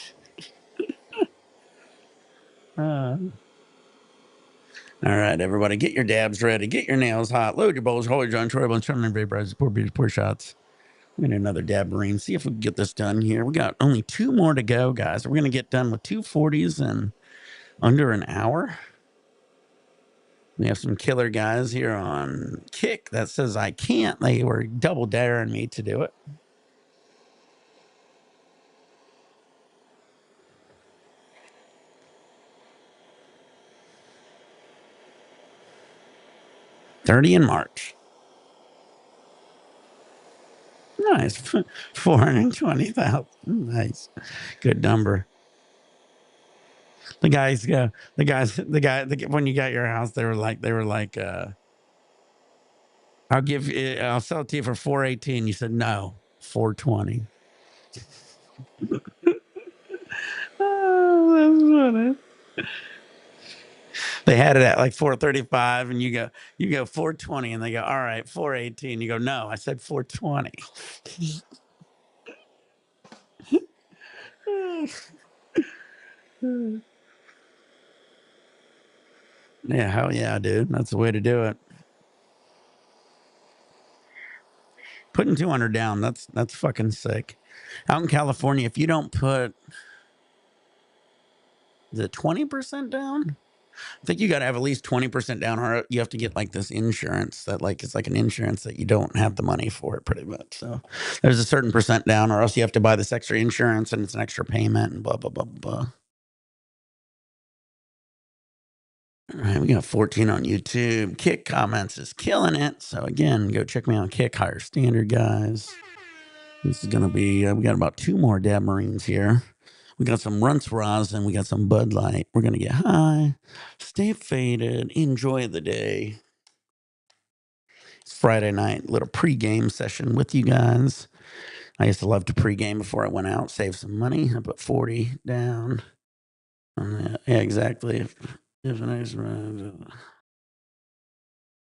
Uh, all right, everybody, get your dabs ready. Get your nails hot. Load your bowls. Hold your enjoyable and turn and bras. Pour beers, pour shots. We're going to another dab marine. See if we can get this done here. We got only 2 more to go, guys. We're going to get done with 240s in under an hour. We have some killer guys here on Kick that says I can't. They were double daring me to do it. $30 in March. Nice. 420,000. Nice. Good number. The guys go, when you got your house, they were like, I'll sell it to you for 418. You said no, 420. Oh, that's funny. They had it at like 435, and you go 420, and they go, all right, 418. You go, no, I said 420. Yeah, hell yeah, dude. That's the way to do it. Putting 200 down, that's fucking sick. Out in California, if you don't put the 20% down, I think you got to have at least 20% down, or you have to get like this insurance that like it's like an insurance that you don't have the money for it, pretty much. So there's a certain percent down, or else you have to buy this extra insurance and it's an extra payment and blah blah blah blah. All right, we got 14 on YouTube. Kick comments is killing it. So again, go check me out on Kick, higher standard, guys. This is gonna be. We got about 2 more dab marines here. We got some Runts Rosin. We got some Bud Light. We're gonna get high, stay faded, enjoy the day. It's Friday night, little pregame session with you guys. I used to love to pregame before I went out, save some money. I put 40 down. Yeah, exactly. If an ice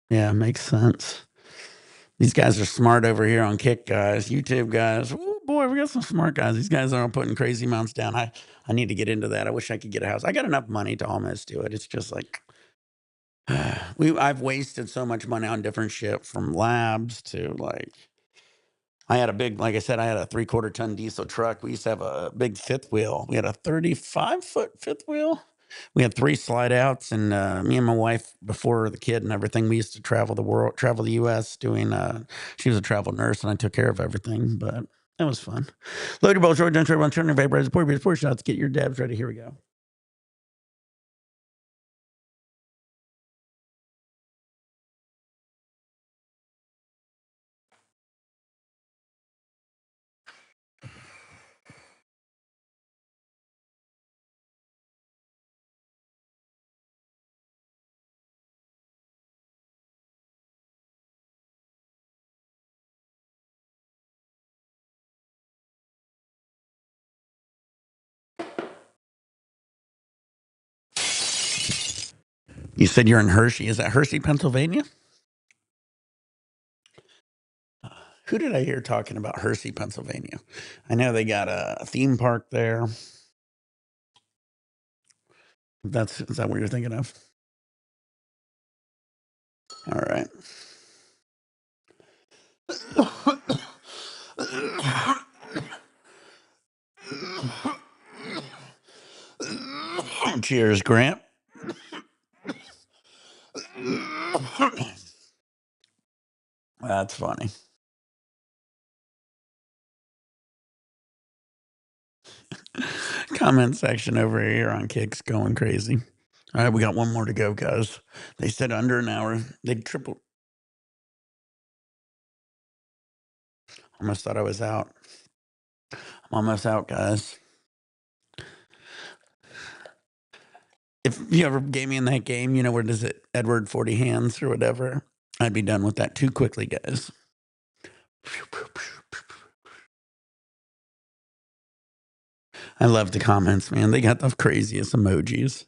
yeah, makes sense. These guys are smart over here on Kick, guys. YouTube guys. Oh boy, we got some smart guys. These guys aren't putting crazy amounts down. I need to get into that. I wish I could get a house. I got enough money to almost do it. It's just like I've wasted so much money on different shit, from labs to like I had a big, like I said, I had a 3/4 ton diesel truck. We used to have a big fifth wheel. We had a 35-foot fifth wheel. We had 3 slide outs, and me and my wife, before the kid and everything, we used to travel the world, travel the U.S. doing. She was a travel nurse, and I took care of everything. But that was fun. Load your balls, George. Don't try turn your vaporizer, pour beers, pour shots. Get your dabs ready. Here we go. You said you're in Hershey. Is that Hershey, Pennsylvania? Who did I hear talking about Hershey, Pennsylvania? I know they got a theme park there. Is that what you're thinking of? All right. Cheers, Grant. That's funny. Comment section over here on Kicks going crazy. All right, we got 1 more to go, guys. They said under an hour. They tripled. Almost thought I was out. I'm almost out, guys. if you ever gave me in that game, you know, what is it, Edward 40 Hands or whatever, I'd be done with that too quickly, guys. I love the comments, man. They got the craziest emojis.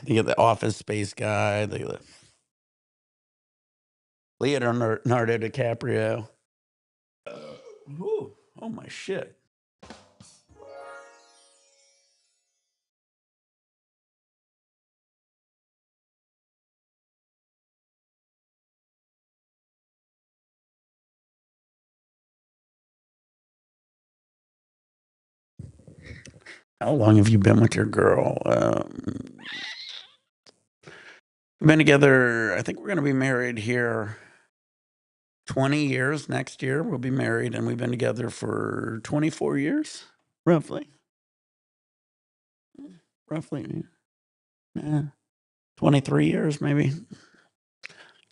They got the Office Space guy. They got Leonardo DiCaprio. Ooh, oh my shit. How long have you been with your girl? We've been together, I think we're going to be married here 20 years next year. We'll be married, and we've been together for 24 years, roughly. Roughly. Yeah. 23 years, maybe.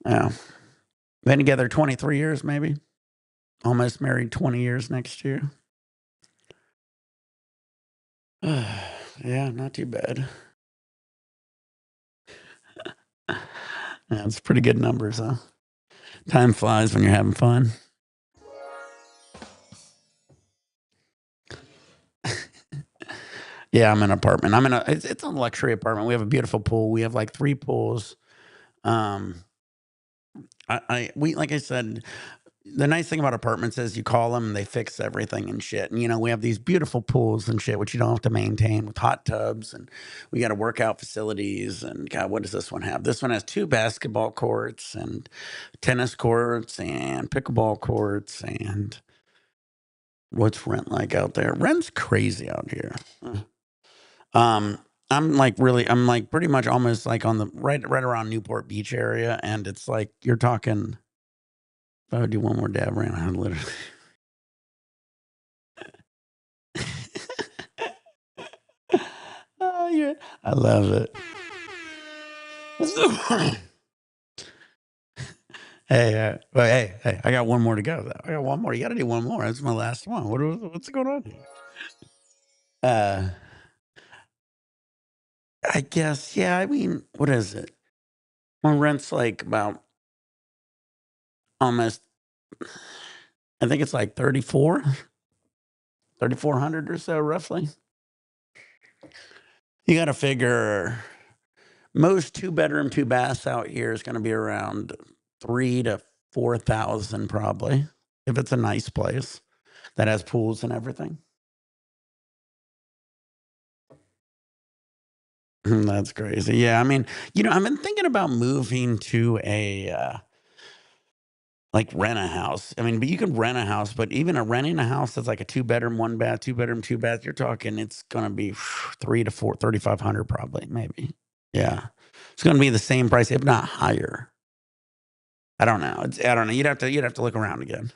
Yeah. Been together 23 years, maybe. Almost married 20 years next year. Yeah, not too bad. That's pretty good numbers, huh? Time flies when you're having fun. Yeah, I'm in an apartment. It's a luxury apartment. We have a beautiful pool. We have like 3 pools. Um, we like I said, the nice thing about apartments is you call them and they fix everything and shit. And you know, we have these beautiful pools and shit, which you don't have to maintain, with hot tubs, and we got workout facilities. And God, what does this one have? This one has 2 basketball courts and tennis courts and pickleball courts. And what's rent like out there? Rent's crazy out here. Um, I'm like pretty much almost like on the right around Newport Beach area, and it's like you're talking. If I would do one more dab rant, I'd literally. Oh yeah, I love it. Hey! I got one more to go. Though. I got one more. You got to do one more. That's my last one. What's going on here? Uh, I guess yeah. I mean, what is it? My rent's like about almost. I think it's like 3,400 or so, roughly. You got to figure most 2-bedroom, 2 baths out here is going to be around 3 to 4,000, probably, if it's a nice place that has pools and everything. That's crazy. Yeah, I mean, you know, I've been thinking about moving to like rent a house. I mean, but you can rent a house, but even renting a house that's like a 2-bedroom, 1 bath, 2-bedroom, 2 bath, you're talking it's going to be 3,500 probably, maybe. Yeah, it's going to be the same price, if not higher. I don't know. I don't know. You'd have to look around again.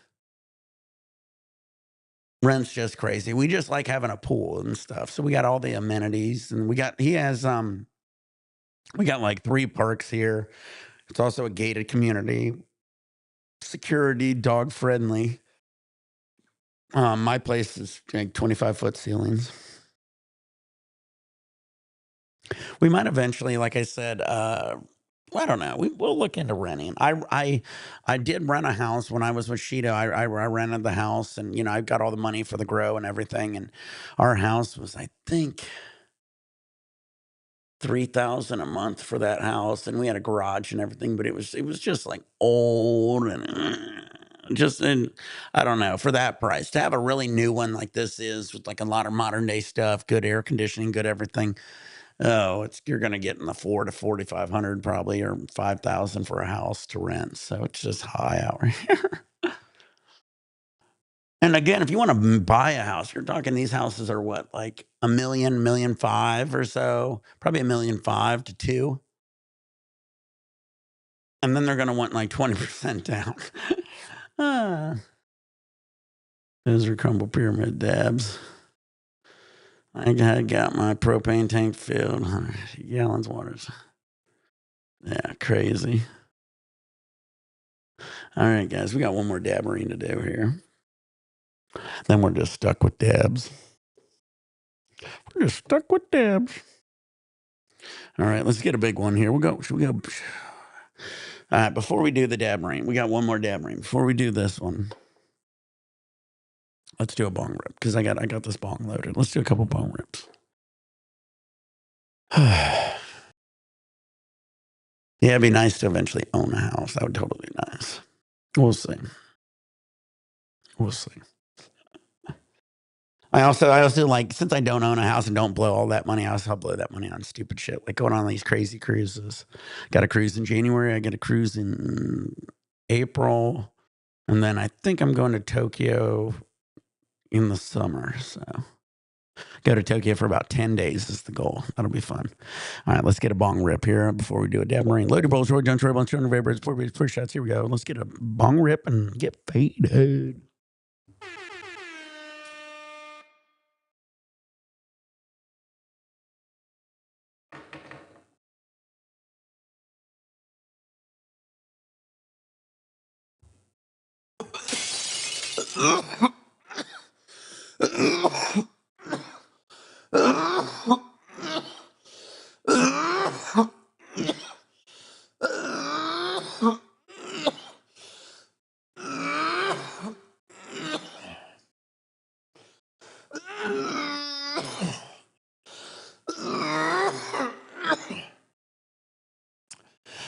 Rent's just crazy. We just like having a pool and stuff. So we got all the amenities, and we got like 3 parks here. It's also a gated community, security, dog friendly. My place is like 25-foot ceilings. We might eventually, like I said, I don't know. We'll look into renting. I did rent a house when I was with Sheeta. I rented the house, and you know, I got all the money for the grow and everything. And our house was, I think, 3,000 a month for that house, and we had a garage and everything. But it was just like old and just, and I don't know, for that price to have a really new one like this is, with like a lot of modern day stuff, good air conditioning, good everything. Oh, you're gonna get in the 4 to 4,500 probably, or 5,000 for a house to rent. So it's just high out here. And again, if you want to buy a house, you're talking these houses are what, like a million, 1,500,000 or so, probably 1,500,000 to 2. And then they're gonna want like 20% down. Ah, those are crumble pyramid dabs. I got my propane tank filled, 100 gallons waters. Yeah, crazy. All right, guys, we got one more dabbering to do here. Then we're just stuck with dabs. We're just stuck with dabs. All right, let's get a big one here. We'll go. Should we go? All right, before we do the dab rain, we got one more dab rain. Before we do this one, let's do a bong rip because I got this bong loaded. Let's do a couple bong rips. Yeah, it'd be nice to eventually own a house. That would totally be nice. We'll see. We'll see. I also like, since I don't own a house and don't blow all that money, I also blow that money on stupid shit, like going on these crazy cruises. Got a cruise in January. I get a cruise in April, and then I think I'm going to Tokyo in the summer. So go to Tokyo for about 10 days is the goal. That'll be fun. All right, let's get a bong rip here before we do a dab marine. Load your bowls, roll, Jones, roll, bunch of vapors, four shots. Here we go. Let's get a bong rip and get faded.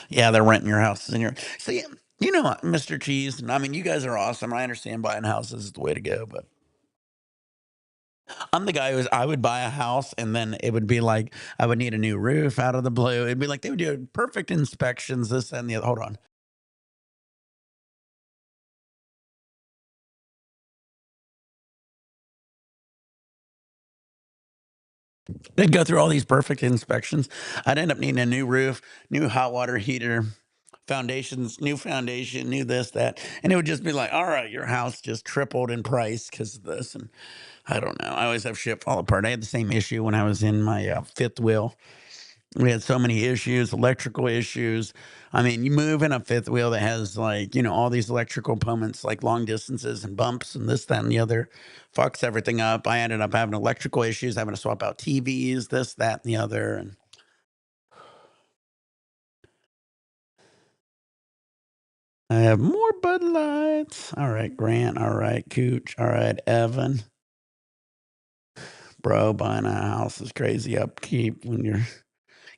Yeah, they're renting your houses in your. So yeah, you know, Mr. Cheese. And I mean, you guys are awesome. I understand buying houses is the way to go, but I'm the guy I would buy a house and then it would be like I would need a new roof out of the blue. It'd be like they would do perfect inspections, this and the other. Hold on. They'd go through all these perfect inspections. I'd end up needing a new roof, new hot water heater, foundations, new foundation, new this, that. And it would just be like, all right, your house just tripled in price because of this. And I don't know. I always have shit fall apart. I had the same issue when I was in my fifth wheel. We had so many issues, electrical issues. I mean, you move in a fifth wheel that has like, you know, all these electrical components, like long distances and bumps and this, that, and the other, fucks everything up. I ended up having electrical issues, having to swap out TVs, this, that, and the other. And I have more Bud Lights. All right, Grant. All right, Cooch. All right, Evan. Bro, buying a house is crazy upkeep when you're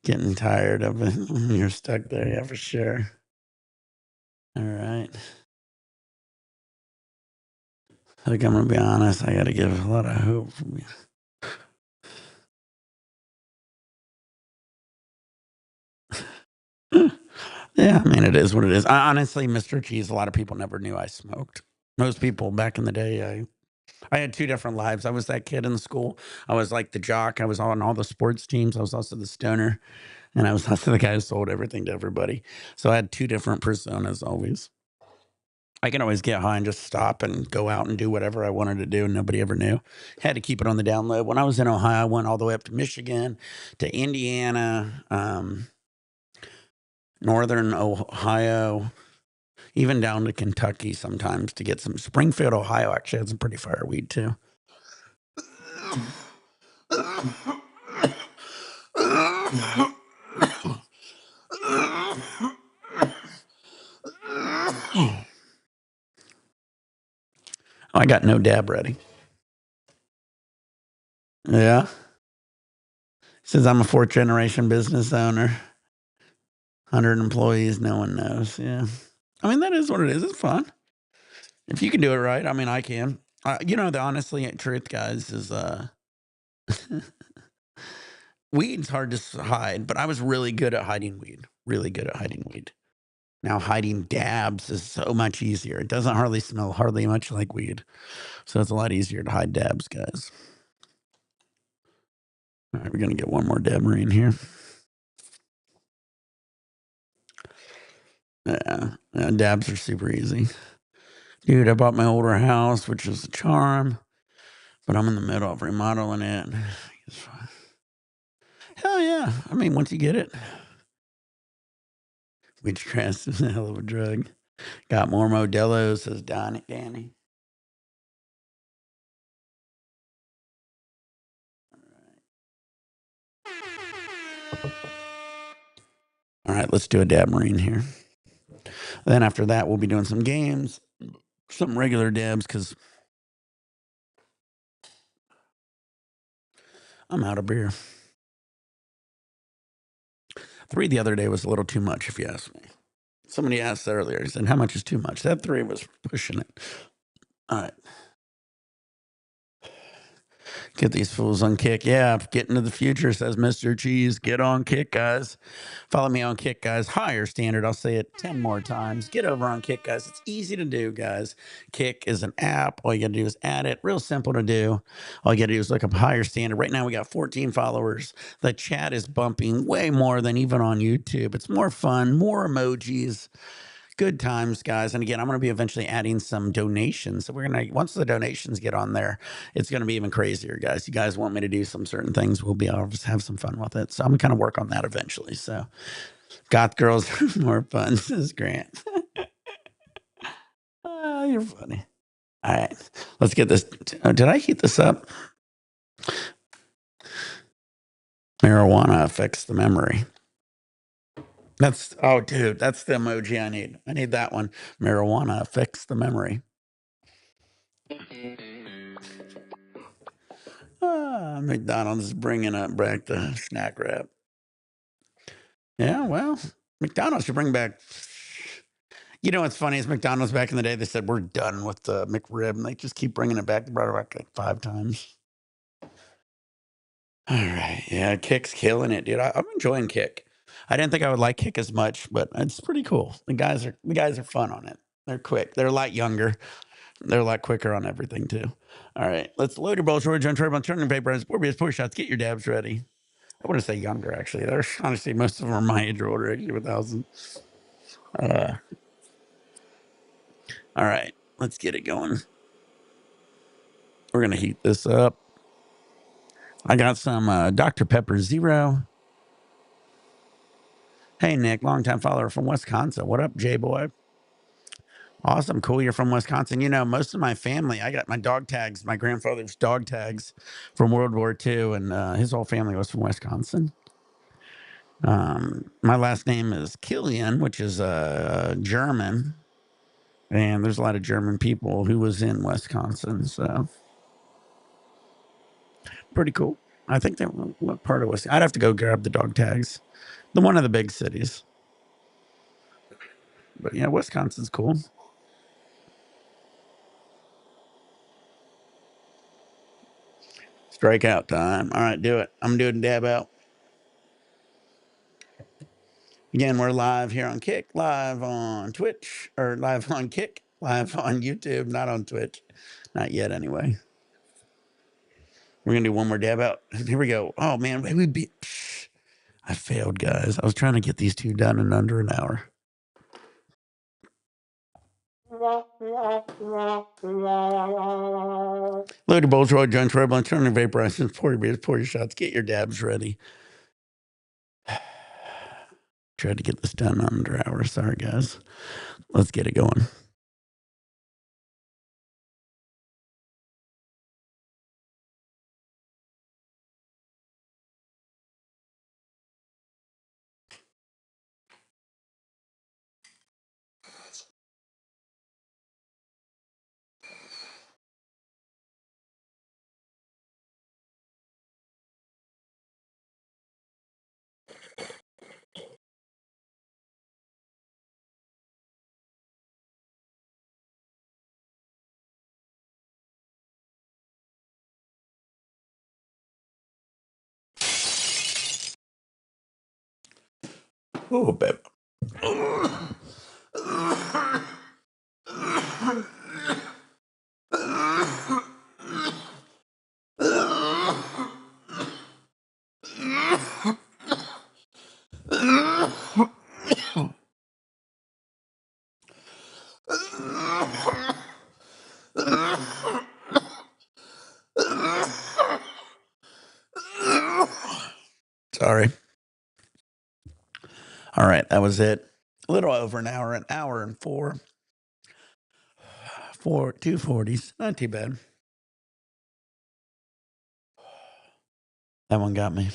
getting tired of it. You're stuck there, yeah, for sure. All right. Like, I'm gonna be honest, I gotta give a lot of hope for me. Yeah, I mean, it is what it is. Honestly, Mr. Cheese, a lot of people never knew I smoked. Most people back in the day, I had two different lives. I was that kid in school. I was like the jock. I was on all the sports teams. I was also the stoner, and I was also the guy who sold everything to everybody. So I had two different personas always. I can always get high and just stop and go out and do whatever I wanted to do, and nobody ever knew. Had to keep it on the down low. When I was in Ohio, I went all the way up to Michigan, to Indiana, northern Ohio, even down to Kentucky sometimes to get some. Springfield, Ohio actually had some pretty fire weed too. I got no dab ready. Yeah. Says I'm a fourth generation business owner, 100 employees, no one knows. Yeah. I mean, that is what it is. It's fun. If you can do it right, I mean, I can. You know, the honestly truth, guys, is weed's hard to hide, but I was really good at hiding weed. Really good at hiding weed. Now hiding dabs is so much easier. It doesn't hardly smell hardly much like weed. So it's a lot easier to hide dabs, guys. All right, we're going to get one more dab marine here. Yeah, dabs are super easy. Dude, I bought my older house, which is a charm, but I'm in the middle of remodeling it. Hell yeah. I mean, once you get it, weed stress is a hell of a drug. Got more Modelo's, says Danny. All right, let's do a dab marine here. Then after that, we'll be doing some games, some regular dabs, because I'm out of beer. 3 the other day was a little too much, if you ask me. Somebody asked earlier, he said, how much is too much? That 3 was pushing it. All right. Get these fools on Kick. Yeah, get into the future, says Mr. Cheese. Get on Kick, guys. Follow me on Kick, guys. Higher standard. I'll say it 10 more times. Get over on Kick, guys. It's easy to do, guys. Kick is an app. All you got to do is add it. Real simple to do. All you got to do is look up Higher Standard. Right now, we got 14 followers. The chat is bumping way more than even on YouTube. It's more fun, more emojis. Good times, guys. And again, I'm going to be eventually adding some donations. So we're going to, once the donations get on there, it's going to be even crazier, guys. You guys want me to do some certain things, we'll be able to have some fun with it. So I'm going to kind of work on that eventually. So goth girls are more fun, says Grant. Oh, you're funny. All right, let's get this. Did I heat this up? Marijuana affects the memory. That's, oh, dude, that's the emoji I need. I need that one. Marijuana affects the memory. McDonald's is bringing back the snack wrap. Yeah, well, McDonald's should bring back. You know what's funny is McDonald's back in the day, they said, we're done with the McRib, and they just keep bringing it back. They brought it back like 5 times. All right. Yeah, Kick's killing it, dude. I'm enjoying Kick. I didn't think I would like Kick as much, but it's pretty cool. The guys are fun on it. They're quick. They're a lot younger. They're a lot quicker on everything too. All right, let's load your balls, George, on turn turning paper, and pour shots. Get your dabs ready. I want to say younger, actually. They're honestly, most of them are my age or older, actually, 1,000. All right, let's get it going. We're going to heat this up. I got some Dr. Pepper Zero. Hey, Nick, longtime follower from Wisconsin. What up, J-Boy? Awesome. Cool. You're from Wisconsin. You know, most of my family, I got my dog tags, my grandfather's dog tags from World War II, and his whole family was from Wisconsin. My last name is Killian, which is German. And there's a lot of German people who was in Wisconsin. So pretty cool. I think that what part of Wisconsin? I'd have to go grab the dog tags. The one of the big cities. But yeah, Wisconsin's cool. Strikeout time. All right, do it. I'm doing dab out. Again, we're live here on Kick, live on Twitch, or live on Kick, live on YouTube, not on Twitch. Not yet, anyway. We're going to do one more dab out. Here we go. Oh, man. I failed, guys. I was trying to get these 2 done in under an hour. Load your bowls, Roy, join Troy, Blunt, turn your vaporizers, pour your beers, pour your shots, get your dabs ready. Tried to get this done in under an hour. Sorry, guys. Let's get it going. Oh, babe. Sorry. All right, that was it. A little over an hour and 240s. Not too bad. That one got me.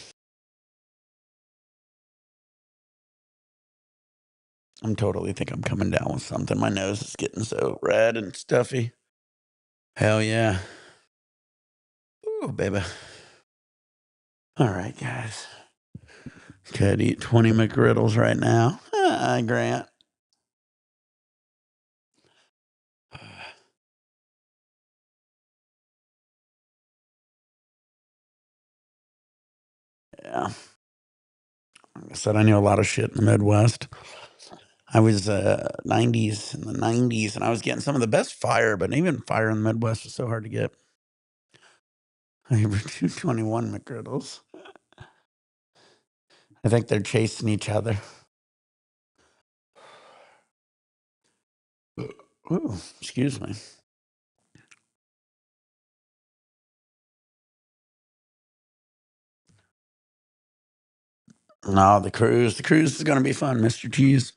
I'm totally think I'm coming down with something. My nose is getting so red and stuffy. Hell yeah. Ooh, baby. All right, guys. Could eat 20 McGriddles right now. Grant. Yeah. Like I said, I knew a lot of shit in the Midwest. I was 90s in the 90s, and I was getting some of the best fire, but even fire in the Midwest was so hard to get. I were 221 McGriddles. I think they're chasing each other. Ooh, excuse me. No, the cruise. The cruise is going to be fun, Mr. Cheese.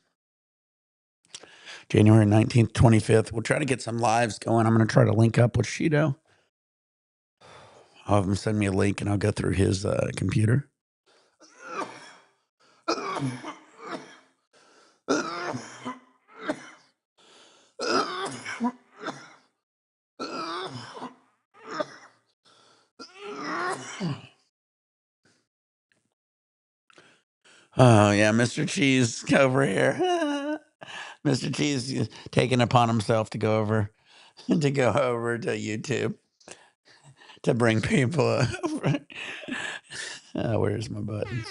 January 19th, 25th. We'll try to get some lives going. I'm going to try to link up with Shido. I'll have him send me a link and I'll go through his computer. Oh, yeah, Mr. Cheese over here. Mr. Cheese is taking upon himself to go over to YouTube to bring people over. Where's my buttons?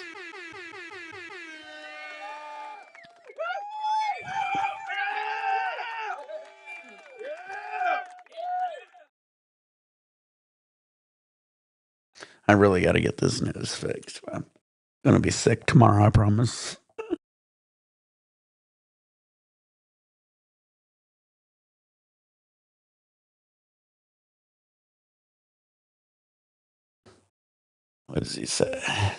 I really got to get this nose fixed. I'm going to be sick tomorrow, I promise. What does he say? How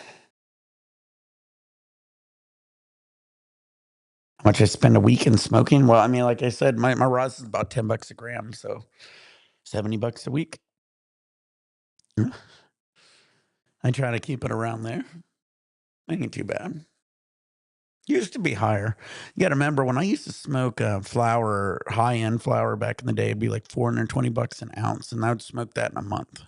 much I spend a week in smoking? Well, I mean, like I said, my Ross is about $10 a gram, so $70 a week. I try to keep it around there. Ain't too bad. Used to be higher. You got to remember when I used to smoke flower, high end flower back in the day, it'd be like $420 an ounce, and I would smoke that in a month.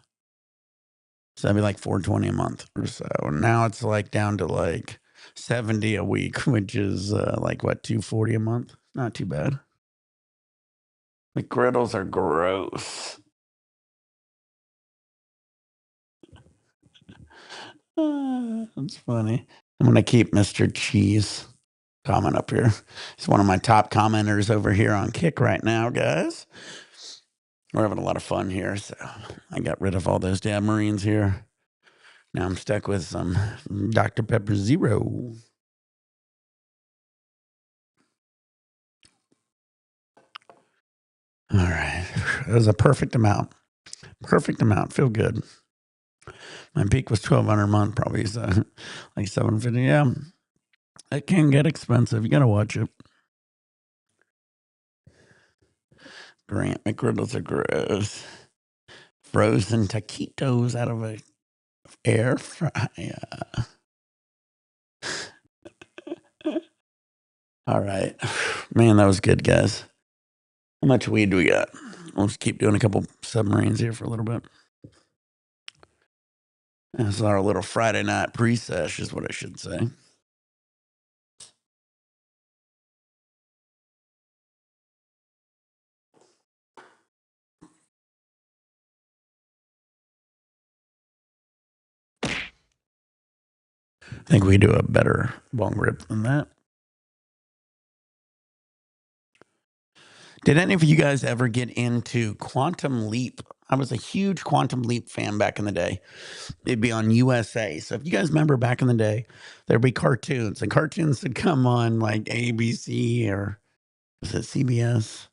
So that'd be like $420 a month or so. And now it's like down to like 70 a week, which is like what, 240 a month? Not too bad. McGriddles are gross. That's funny. I'm gonna keep Mr. Cheese comment up here. He's one of my top commenters over here on Kick right now, guys. We're having a lot of fun here, so I got rid of all those damn Marines here. Now I'm stuck with some Dr. Pepper Zero. All right. That was a perfect amount. Perfect amount. Feel good. My peak was 1,200 a month, probably so like 750. Yeah. It can get expensive. You gotta watch it. Grant McGriddles are gross. Frozen taquitos out of a air fryer. All right. Man, that was good, guys. How much weed do we got? We'll just keep doing a couple submarines here for a little bit. That's our little Friday night pre-sesh is what I should say. I think we do a better bong rip than that. Did any of you guys ever get into Quantum Leap? I was a huge Quantum Leap fan back in the day. It'd be on USA. So if you guys remember back in the day, there'd be cartoons, and cartoons would come on like ABC or was it CBS,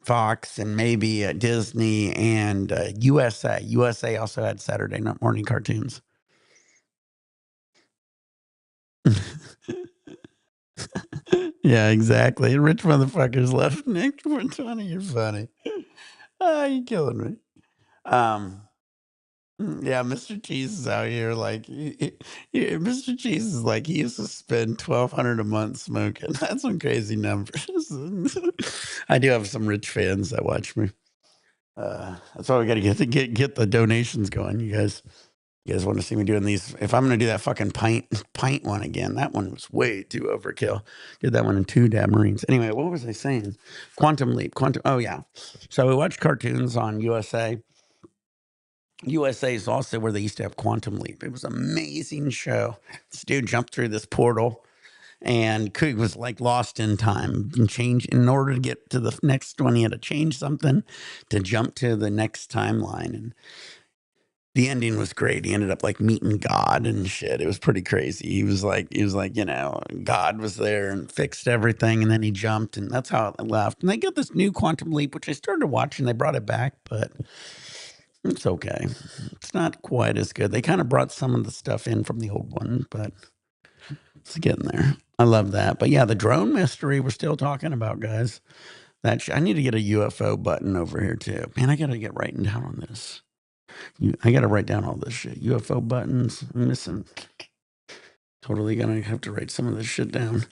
Fox, and maybe Disney and USA. USA also had Saturday night morning cartoons. Yeah, exactly. Rich motherfuckers left Nick for 20. You're funny. Ah, you killing me. Yeah, Mr. Cheese is out here like Mr. Cheese is like he used to spend 1,200 a month smoking. That's some crazy numbers. I do have some rich fans that watch me. That's why we got to get the donations going. You guys want to see me doing these? If I'm going to do that fucking pint one again, that one was way too overkill. Did that one in 2 Dab Marines. Anyway, what was I saying? Quantum Leap. Oh yeah. So we watched cartoons on USA. USA is also where they used to have Quantum Leap. It was an amazing show. This dude jumped through this portal and was like lost in time and change in order to get to the next one. He had to change something to jump to the next timeline. And the ending was great. He ended up like meeting God and shit. It was pretty crazy. He was like, God was there and fixed everything. And then he jumped, and that's how it left. And they got this new Quantum Leap, which I started watching. They brought it back, but it's okay. It's not quite as good. They kind of brought some of the stuff in from the old one, but it's getting there. I love that. But yeah, the drone mystery we're still talking about, guys. I need to get a UFO button over here too. Man, I got to get writing down on this. I got to write down all this shit. UFO buttons. I'm missing. Totally gonna have to write some of this shit down.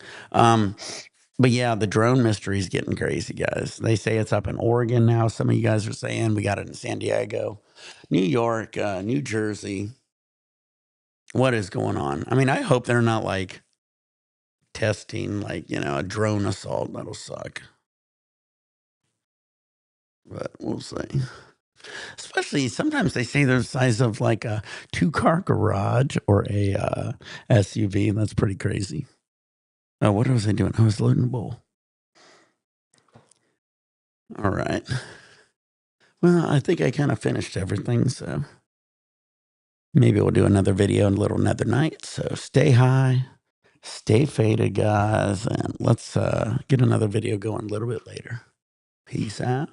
But yeah, the drone mystery is getting crazy, guys. They say it's up in Oregon now. Some of you guys are saying we got it in San Diego, New York, New Jersey. What is going on? I mean, I hope they're not like testing, like, a drone assault. That'll suck. But we'll see. Especially sometimes they say they're the size of like a 2-car garage or a SUV. That's pretty crazy. Oh, what was I doing? I was loading the bowl. All right. Well, I think I kind of finished everything, so maybe we'll do another video another night. So stay high, stay faded, guys, and let's get another video going a little bit later. Peace out.